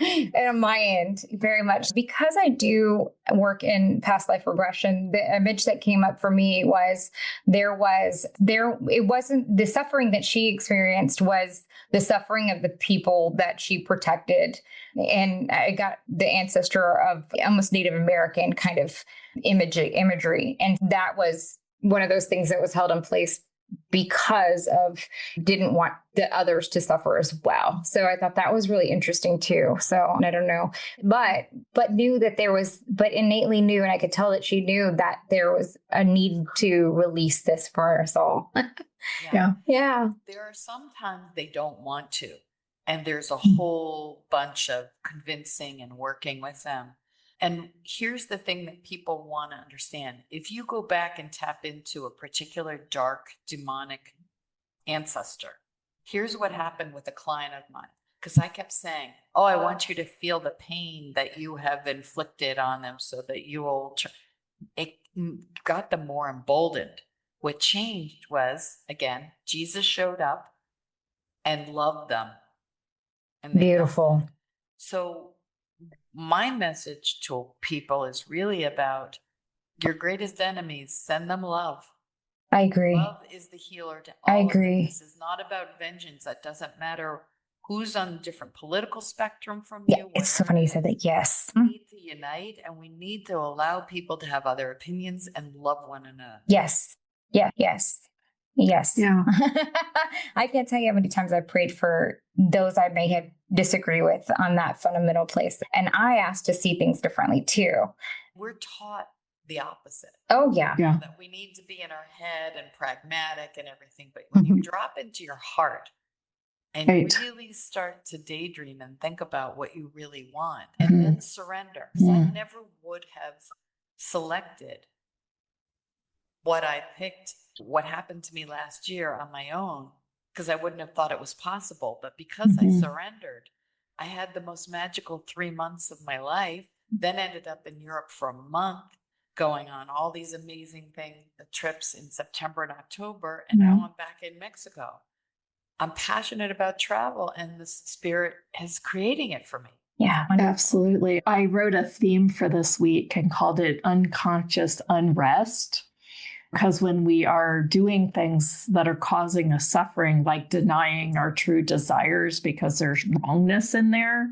And on my end, very much. Because I do work in past life regression, the image that came up for me was it wasn't the suffering that she experienced was the suffering of the people that she protected. And I got the ancestor of almost Native American kind of imagery. And that was one of those things that was held in place because of didn't want the others to suffer as well. So I thought that was really interesting too. So I don't know, but knew that but innately knew, and I could tell that she knew that there was a need to release this for us all. Yeah. There are sometimes they don't want to, and there's a whole bunch of convincing and working with them. And here's the thing that people want to understand. If you go back and tap into a particular dark demonic ancestor, here's what happened with a client of mine. Because I kept saying, oh, I want you to feel the pain that you have inflicted on them so that you will, it got them more emboldened. What changed was, again, Jesus showed up and loved them. And Beautiful. So my message to people is really about your greatest enemies. Send them love. I agree. Love is the healer to all I of them. agree. This is not about vengeance. That doesn't matter who's on a different political spectrum from Yeah, you. it's so funny you said that. Yes. We need to unite, and we need to allow people to have other opinions and love one another. Yes. Yeah. Yes. Yes. Yeah. I can't tell you how many times I prayed for those I may have disagree with on that fundamental place. And I asked to see things differently too. We're taught the opposite. Oh, yeah. Yeah. That we need to be in our head and pragmatic and everything. But when you drop into your heart and really start to daydream and think about what you really want and then surrender, because I never would have selected what I picked, what happened to me last year on my own, because I wouldn't have thought it was possible. But because I surrendered, I had the most magical 3 months of my life, then ended up in Europe for a month, going on all these amazing trips in September and October. And now I'm back in Mexico. I'm passionate about travel, and the spirit is creating it for me. Yeah, absolutely. I wrote a theme for this week and called it Unconscious Unrest. Because when we are doing things that are causing us suffering, like denying our true desires because there's wrongness in there,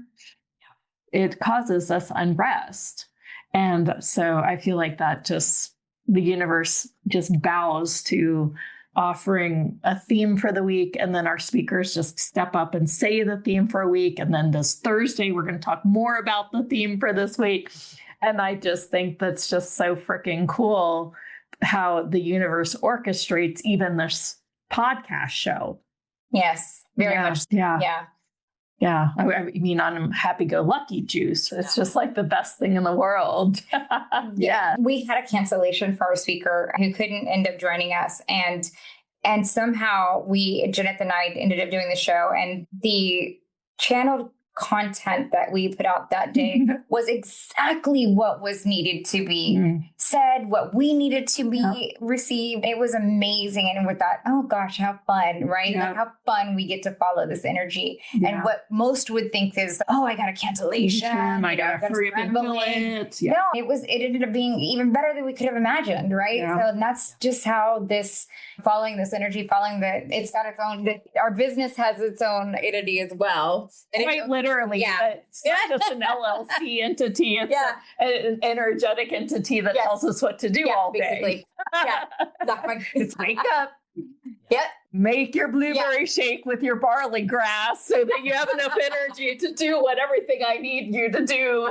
it causes us unrest. And so I feel like that the universe just bows to offering a theme for the week. And then our speakers just step up and say the theme for a week. And then this Thursday, we're going to talk more about the theme for this week. And I just think that's just so freaking cool how the universe orchestrates even this podcast show. Yes, very much. Yeah. Yeah. Yeah. I mean, I'm happy-go-lucky juice. It's just like the best thing in the world. Yeah. We had a cancellation for our speaker who couldn't end up joining us. And somehow Jeanette and I ended up doing the show, and the channeled content that we put out that day was exactly what was needed to be said, what we needed to be received. It was amazing. And we thought, oh gosh, how fun, right? Like how fun we get to follow this energy. And what most would think is, oh, I got a cancellation. I got to hurry up and fill it. No, it ended up being even better than we could have imagined, right? So and that's just how following this energy, it's got its own, our business has its own entity as well. And quite literally. It's not just an LLC entity. It's an energetic entity that tells us what to do all day. Basically. It's wake up. Make your blueberry shake with your barley grass so that you have enough energy to do what everything I need you to do.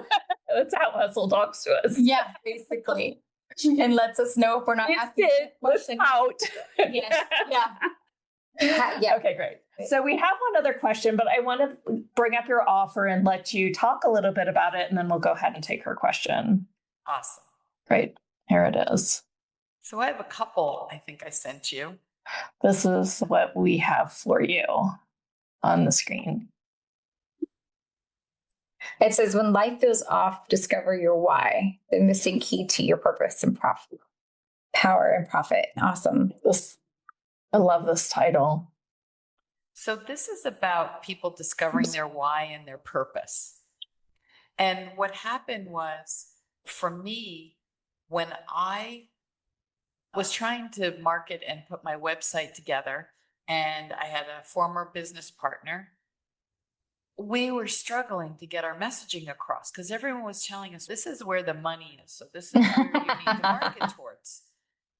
That's how Hustle talks to us. Yeah, basically. And lets us know if we're not asking questions. Out. Yes. Okay, great. So we have one other question, but I want to bring up your offer and let you talk a little bit about it, and then we'll go ahead and take her question. Awesome. Great. Here it is. So I have a couple I think I sent you. This is what we have for you on the screen. It says, when life feels off, discover your why, the missing key to your purpose and profit. Power and profit. Awesome. I love this title. So this is about people discovering their why and their purpose. And what happened was, for me, when I was trying to market and put my website together, and I had a former business partner, we were struggling to get our messaging across because everyone was telling us this is where the money is. So this is where you need to market towards.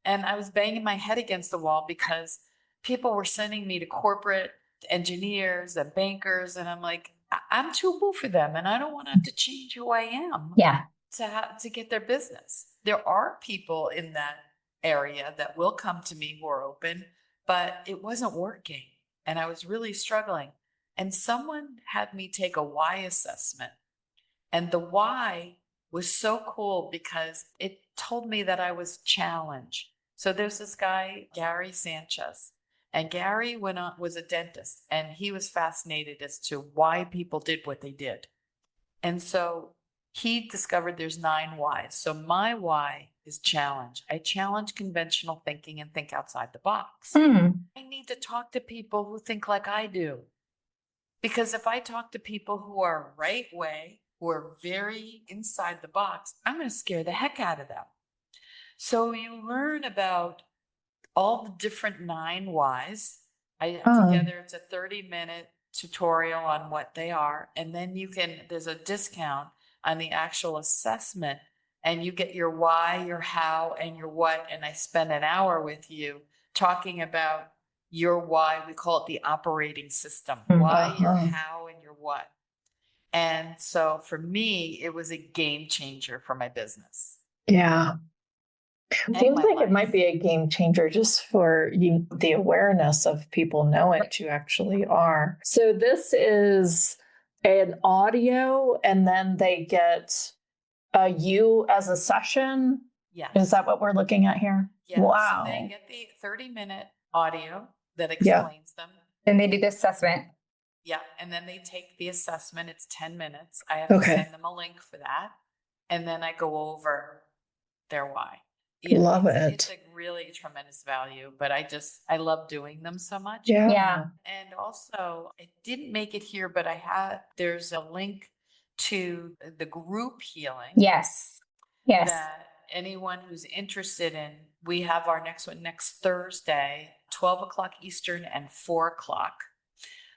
And I was banging my head against the wall because people were sending me to corporate engineers and bankers. And I'm like, I'm too woo for them. And I don't want to have to change who I am to get their business. There are people in that area that will come to me who are open, but it wasn't working. And I was really struggling. And someone had me take a why assessment. And the why was so cool because it told me that I was challenged. So there's this guy, Gary Sanchez, and Gary was a dentist, and he was fascinated as to why people did what they did. And so he discovered there's 9 whys. So my why is challenge. I challenge conventional thinking and think outside the box. I need to talk to people who think like I do. Because if I talk to people who are right way, who are very inside the box, I'm going to scare the heck out of them. So you learn about all the different 9 whys. Together, it's a 30-minute tutorial on what they are. And then there's a discount on the actual assessment, and you get your why, your how, and your what. And I spend an hour with you talking about your why. We call it the operating system. Why, your how, and your what. And so for me, it was a game changer for my business. Yeah. It and seems my like it life. might be a game changer just for you, the awareness of people knowing what you actually are. So this is an audio, and then they get you as a session. Yes. Is that what we're looking at here? Yes. Wow. They get the 30-minute audio that Yeah. explains them. Then they do the assessment. Yeah. And then they take the assessment. It's 10 minutes. I have to Okay. send them a link for that. And then I go over their why. Love It's it. a really tremendous value, but I love doing them so much. Yeah. And also, it didn't make it here, but there's a link to the group healing. Yes. Yes. That anyone who's interested in, we have our next one next Thursday, 12 o'clock Eastern and 4 o'clock.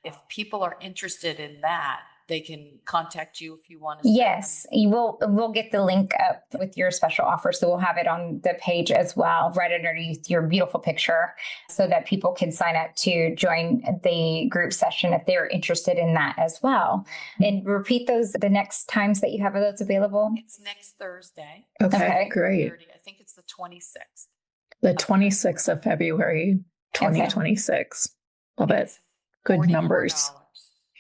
If people are interested in that, they can contact you if you want to. Yes, we'll get the link up with your special offer. So we'll have it on the page as well, right underneath your beautiful picture, so that people can sign up to join the group session if they're interested in that as well. And repeat those, the next times that you have those available. It's next Thursday. Okay, great. I think it's the 26th. The 26th of February, 2026. Love it. Good $44. numbers.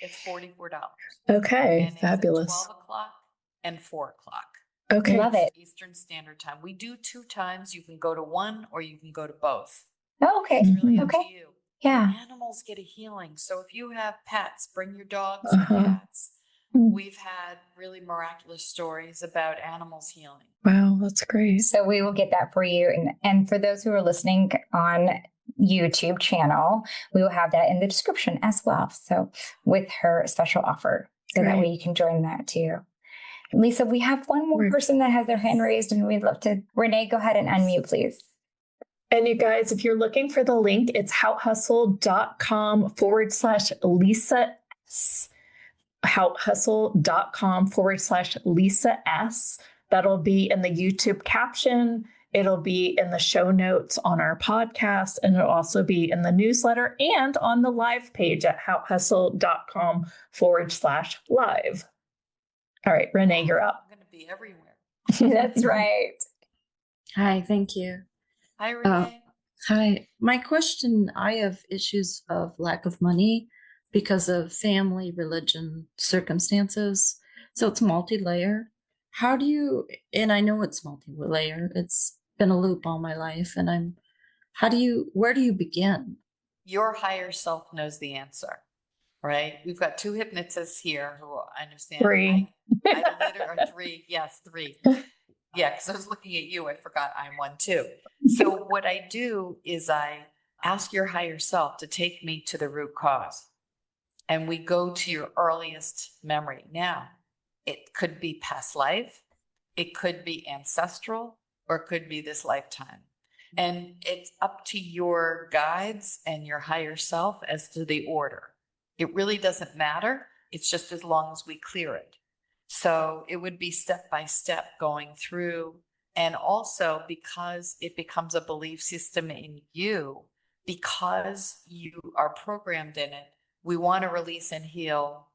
It's $44. Okay, and fabulous. It's 12 o'clock and 4 o'clock. Okay. Love it. Eastern Standard Time. We do 2 times. You can go to one or you can go to both. Oh, okay. It's really up Okay. to you. Yeah. And animals get a healing. So if you have pets, bring your dogs Uh-huh. or cats. We've had really miraculous stories about animals healing. Wow, that's great. So we will get that for you. And for those who are listening on YouTube channel, we will have that in the description as well. So with her special offer, so that way you can join that too. Lisa, we have one more person that has their hand raised, and we'd love to. Renee, go ahead and unmute, please. And you guys, if you're looking for the link, it's houtehustle.com/Lisa S. houtehustle.com/Lisa S. That'll be in the YouTube caption. It'll be in the show notes on our podcast, and it'll also be in the newsletter and on the live page at houtehustle.com/live. All right, Renee, you're up. I'm going to be everywhere. That's right. Hi, thank you. Hi, Renee. Hi. My question, I have issues of lack of money because of family, religion, circumstances. So it's multi-layer. How do you, and I know it's multi-layer, it's been a loop all my life, and where do you begin? Your higher self knows the answer, right? We've got 2 hypnotists here who understand. 3. I literally, 3. Yes, 3. Yeah, because I was looking at you. I forgot I'm one too. So what I do is I ask your higher self to take me to the root cause. And we go to your earliest memory. Now, it could be past life, it could be ancestral, or it could be this lifetime. And it's up to your guides and your higher self as to the order. It really doesn't matter. It's just as long as we clear it. So it would be step by step going through. And also because it becomes a belief system in you, because you are programmed in it, we want to release and heal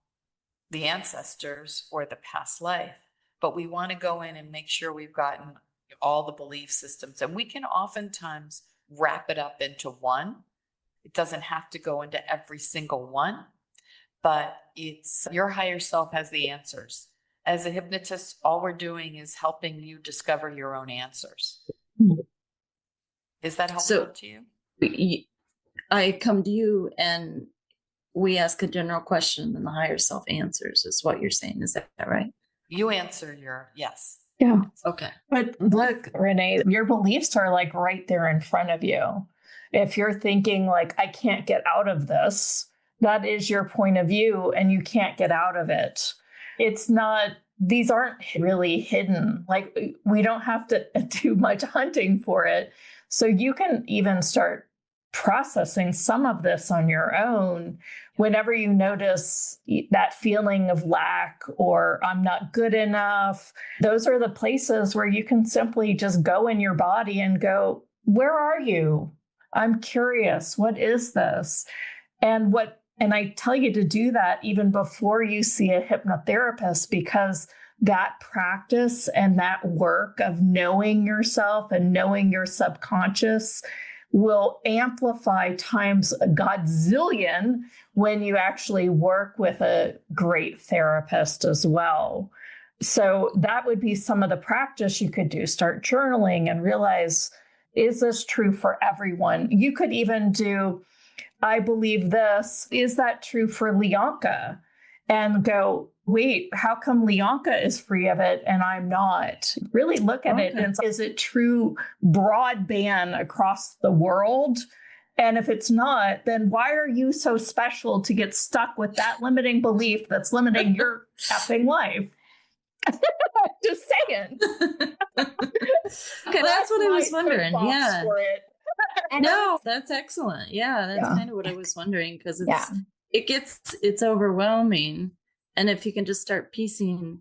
the ancestors or the past life. But we want to go in and make sure we've gotten all the belief systems. And we can oftentimes wrap it up into one. It doesn't have to go into every single one, but it's your higher self has the answers. As a hypnotist, all we're doing is helping you discover your own answers. Is that helpful to you? I come to you and we ask a general question and the higher self answers, is what you're saying. Is that right? You answer yes. Yeah. Okay. But look, Renee, your beliefs are like right there in front of you. If you're thinking like, I can't get out of this, that is your point of view and you can't get out of it. It's not, these aren't really hidden. Like we don't have to do much hunting for it. So you can even start processing some of this on your own whenever you notice that feeling of lack or I'm not good enough. Those are the places where you can simply just go in your body and go, where are you? I'm curious. What is this? And I tell you to do that even before you see a hypnotherapist, because that practice and that work of knowing yourself and knowing your subconscious will amplify times a godzillion when you actually work with a great therapist as well. So that would be some of the practice you could do. Start journaling and realize, is this true for everyone? You could even do, I believe this. Is that true for Leonka? And go, wait, how come Leonka is free of it and I'm not? Really look at it. And is it true broadband across the world? And if it's not, then why are you so special to get stuck with that limiting belief that's limiting your effing life? Just saying. Okay, that's what I was wondering. Yeah. For it. No, that's excellent. Yeah, that's kind of what I was wondering, because it's overwhelming. And if you can just start piecing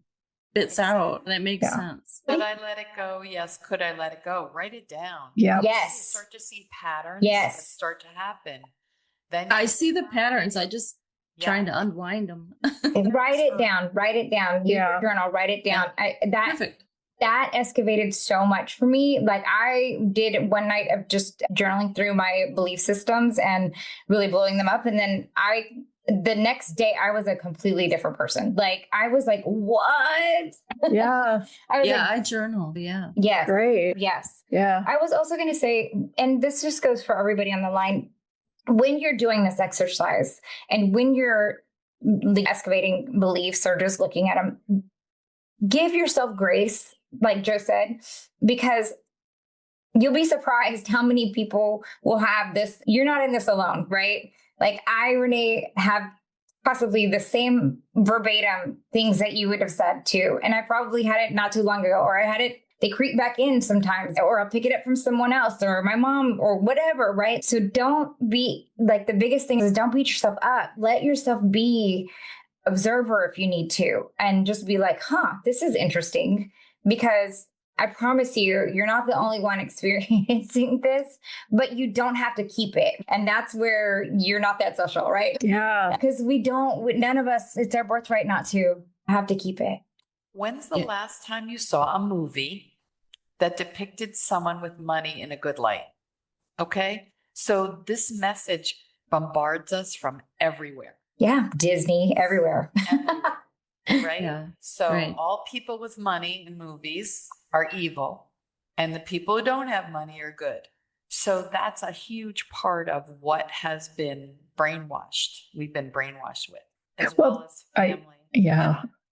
bits out, that makes sense. Could I let it go? Yes. Could I let it go? Write it down. Yeah. Yes. You start to see patterns that start to happen. Then I see the patterns. I just trying to unwind them. Write it down. Write it down. Use your journal. Write it down. Perfect. That excavated so much for me. Like, I did one night of just journaling through my belief systems and really blowing them up. And then the next day I was a completely different person. Like, I was like, what? Yeah. I journal. Yeah. Yes. Great. Yes. Yeah. I was also going to say, and this just goes for everybody on the line, when you're doing this exercise and when you're excavating beliefs or just looking at them, give yourself grace, like Joe said, because you'll be surprised how many people will have this. You're not in this alone, right? Like, I, Renee, have possibly the same verbatim things that you would have said too. And I probably had it not too long ago, or I had it, they creep back in sometimes, or I'll pick it up from someone else or my mom or whatever, right? So don't be like, the biggest thing is don't beat yourself up. Let yourself be observer if you need to, and just be like, this is interesting, because I promise you, you're not the only one experiencing this, but you don't have to keep it. And that's where you're not that social, right? Yeah. Because none of us, it's our birthright not to have to keep it. When's the last time you saw a movie that depicted someone with money in a good light? Okay. So this message bombards us from everywhere. Yeah. Disney, everywhere. Right? Yeah. So all people with money in movies are evil, and the people who don't have money are good. So that's a huge part of what has been brainwashed. We've been brainwashed with, as well as family.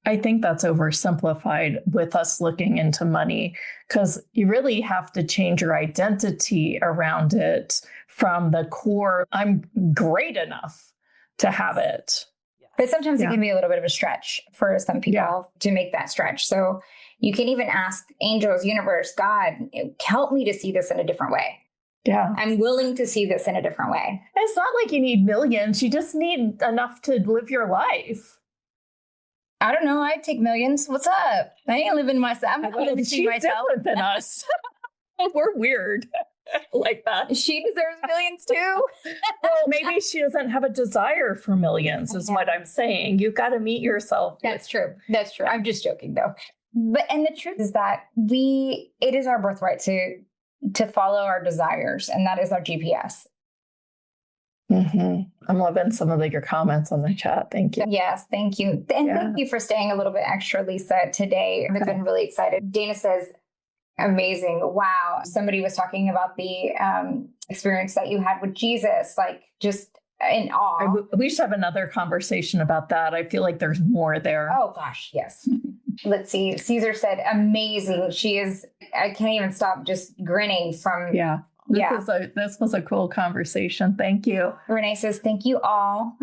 I think that's oversimplified with us looking into money, because you really have to change your identity around it from the core, I'm great enough to have it. But sometimes it can be a little bit of a stretch for some people to make that stretch. So you can even ask angels, universe, God, help me to see this in a different way. Yeah. I'm willing to see this in a different way. It's not like you need millions. You just need enough to live your life. I don't know. I'd take millions. What's up? I ain't living myself. I'm not living She's myself. different than us. We're weird like that. She deserves millions too. Well, maybe she doesn't have a desire for millions, is what I'm saying. You've got to meet yourself. That's true. That's true. I'm just joking though. And the truth is that it is our birthright to follow our desires, and that is our GPS. Mm-hmm. I'm loving some of your comments on the chat. Thank you. Yes, thank you. And thank you for staying a little bit extra, Lisa, today. I've been really excited. Dana says, amazing. Wow. Somebody was talking about the experience that you had with Jesus, like just in awe. We should have another conversation about that. I feel like there's more there. Oh gosh, yes. Let's see. Caesar said, amazing. She is, I can't even stop just grinning from. This was a cool conversation. Thank you. Renee says, thank you all.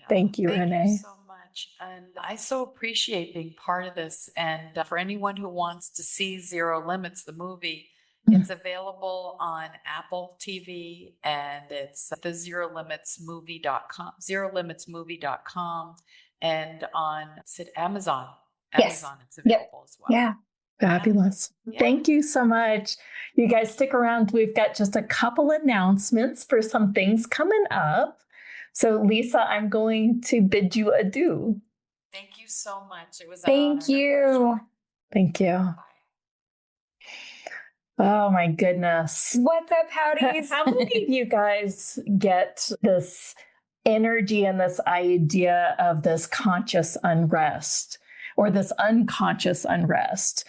Thank you, Renee. Thank you so much. And I so appreciate being part of this. And for anyone who wants to see Zero Limits, the movie, it's available on Apple TV, and it's the zerolimitsmovie.com, zerolimitsmovie.com, and on Amazon. Amazon, it's available as well. Yeah. Fabulous. Thank you so much. You guys stick around. We've got just a couple announcements for some things coming up. So Lisa, I'm going to bid you adieu. Thank you so much. It was an Thank honor and a you. pleasure. Thank you. Bye. Oh my goodness. What's up, Howdies? How many of you guys get this energy and this idea of this conscious unrest or this unconscious unrest?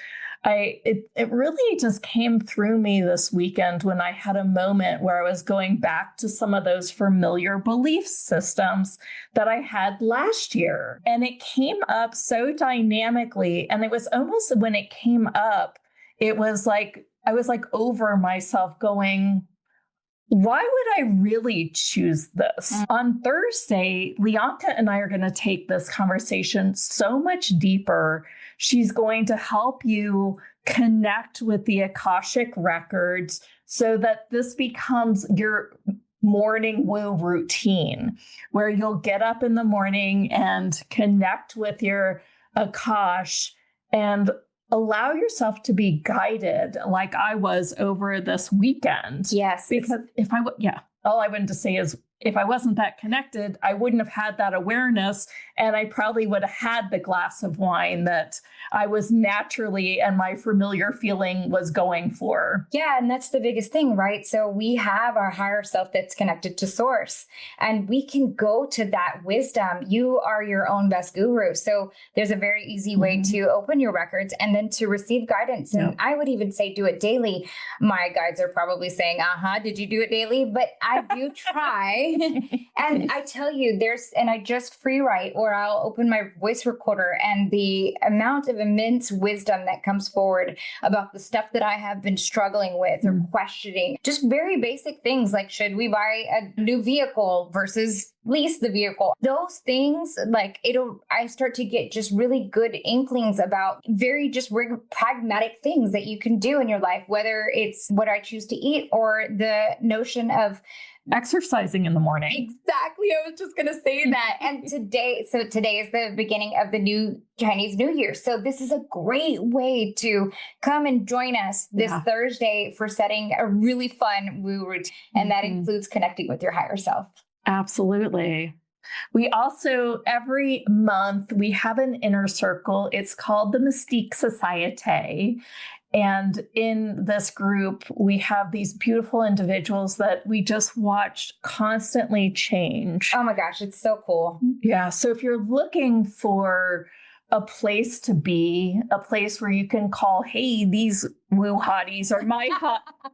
It really just came through me this weekend when I had a moment where I was going back to some of those familiar belief systems that I had last year. And it came up so dynamically. And it was almost when it came up, it was like I was like over myself going, why would I really choose this? On Thursday, Leonka and I are going to take this conversation so much deeper. She's going to help you connect with the Akashic records so that this becomes your morning woo routine, where you'll get up in the morning and connect with your Akash and allow yourself to be guided like I was over this weekend. Yes. Because all I wanted to say is if I wasn't that connected, I wouldn't have had that awareness. And I probably would have had the glass of wine that I was naturally and my familiar feeling was going for. Yeah, and that's the biggest thing, right? So we have our higher self that's connected to source, and we can go to that wisdom. You are your own best guru. So there's a very easy way to open your records and then to receive guidance. And I would even say do it daily. My guides are probably saying, did you do it daily? But I do try. And I tell you, I just free write, or I'll open my voice recorder, and the amount of immense wisdom that comes forward about the stuff that I have been struggling with or questioning, just very basic things like, should we buy a new vehicle versus lease the vehicle? Those things, I start to get just really good inklings about very just pragmatic things that you can do in your life, whether it's what I choose to eat or the notion of exercising in the morning. Exactly. I was just going to say that. And today is the beginning of the new Chinese New Year. So this is a great way to come and join us this Thursday for setting a really fun woo routine. And that includes connecting with your higher self. Absolutely. We also, every month, we have an inner circle. It's called the Mystique Society. And in this group, we have these beautiful individuals that we just watched constantly change. Oh my gosh, it's so cool. Yeah. So if you're looking for a place to be, a place where you can call, hey, these woo hotties are my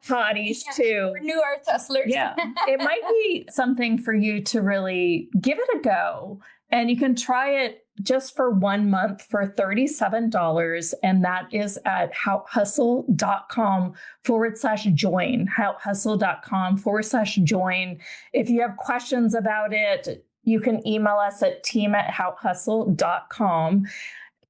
hotties too. New art hustlers. Yeah. It might be something for you to really give it a go. And you can try it just for 1 month for $37. And that is at houtehustle.com/join, houtehustle.com/join. If you have questions about it, you can email us at team@houtehustle.com.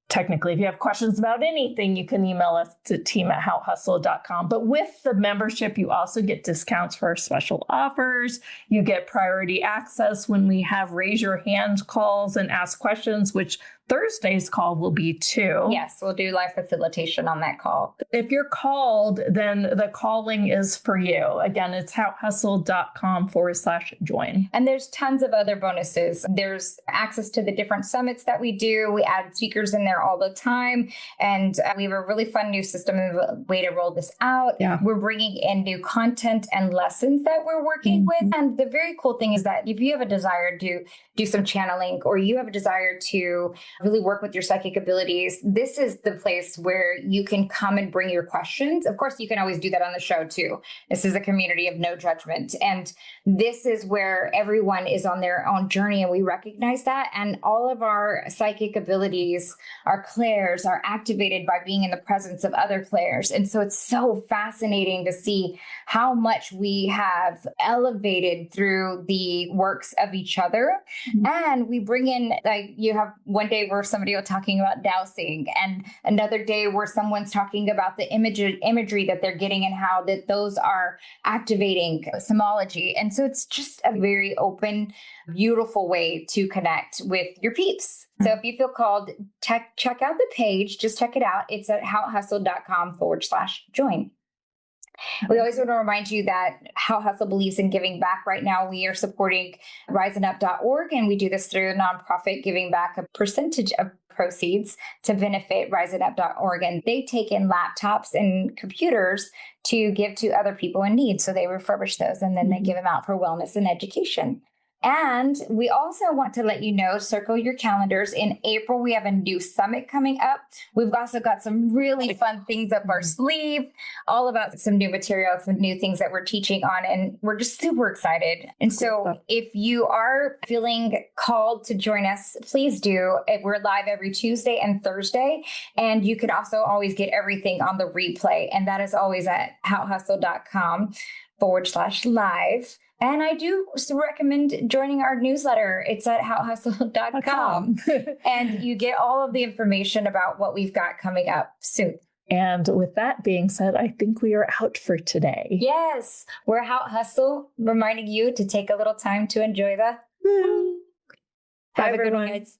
Technically, if you have questions about anything, you can email us to team@houtehustle.com. But with the membership, you also get discounts for our special offers. You get priority access when we have raise your hand calls and ask questions, which Thursday's call will be too. Yes, we'll do live facilitation on that call. If you're called, then the calling is for you. Again, it's houtehustle.com/join. And there's tons of other bonuses. There's access to the different summits that we do. We add speakers in there all the time. And we have a really fun new system and way to roll this out. Yeah. We're bringing in new content and lessons that we're working with. And the very cool thing is that if you have a desire to do some channeling, or you have a desire to really work with your psychic abilities, this is the place where you can come and bring your questions. Of course, you can always do that on the show too. This is a community of no judgment. And this is where everyone is on their own journey, and we recognize that. And all of our psychic abilities, our clairs, are activated by being in the presence of other clairs. And so it's so fascinating to see how much we have elevated through the works of each other. And we bring in, you have one day where somebody will talking about dowsing, and another day where someone's talking about the imagery that they're getting and how that those are activating symbology. And so it's just a very open, beautiful way to connect with your peeps. So if you feel called, check out the page, just check it out. It's at houtehustle.com/join. We always want to remind you that How Hustle believes in giving back. Right now, we are supporting rising.up.org, and we do this through a nonprofit giving back a percentage of proceeds to benefit rising.up.org. And they take in laptops and computers to give to other people in need. So they refurbish those and then they give them out for wellness and education. And we also want to let you know, circle your calendars. In April, we have a new summit coming up. We've also got some really fun things up our sleeve, all about some new materials and new things that we're teaching on. And we're just super excited. And so if you are feeling called to join us, please do. We're live every Tuesday and Thursday. And you can also always get everything on the replay. And that is always at houtehustle.com/live. And I do recommend joining our newsletter. It's at houtehustle.com. And you get all of the information about what we've got coming up soon. And with that being said, I think we are out for today. Yes, we're Haute Hustle, reminding you to take a little time to enjoy the... Bye, Have a good one, everyone. guys.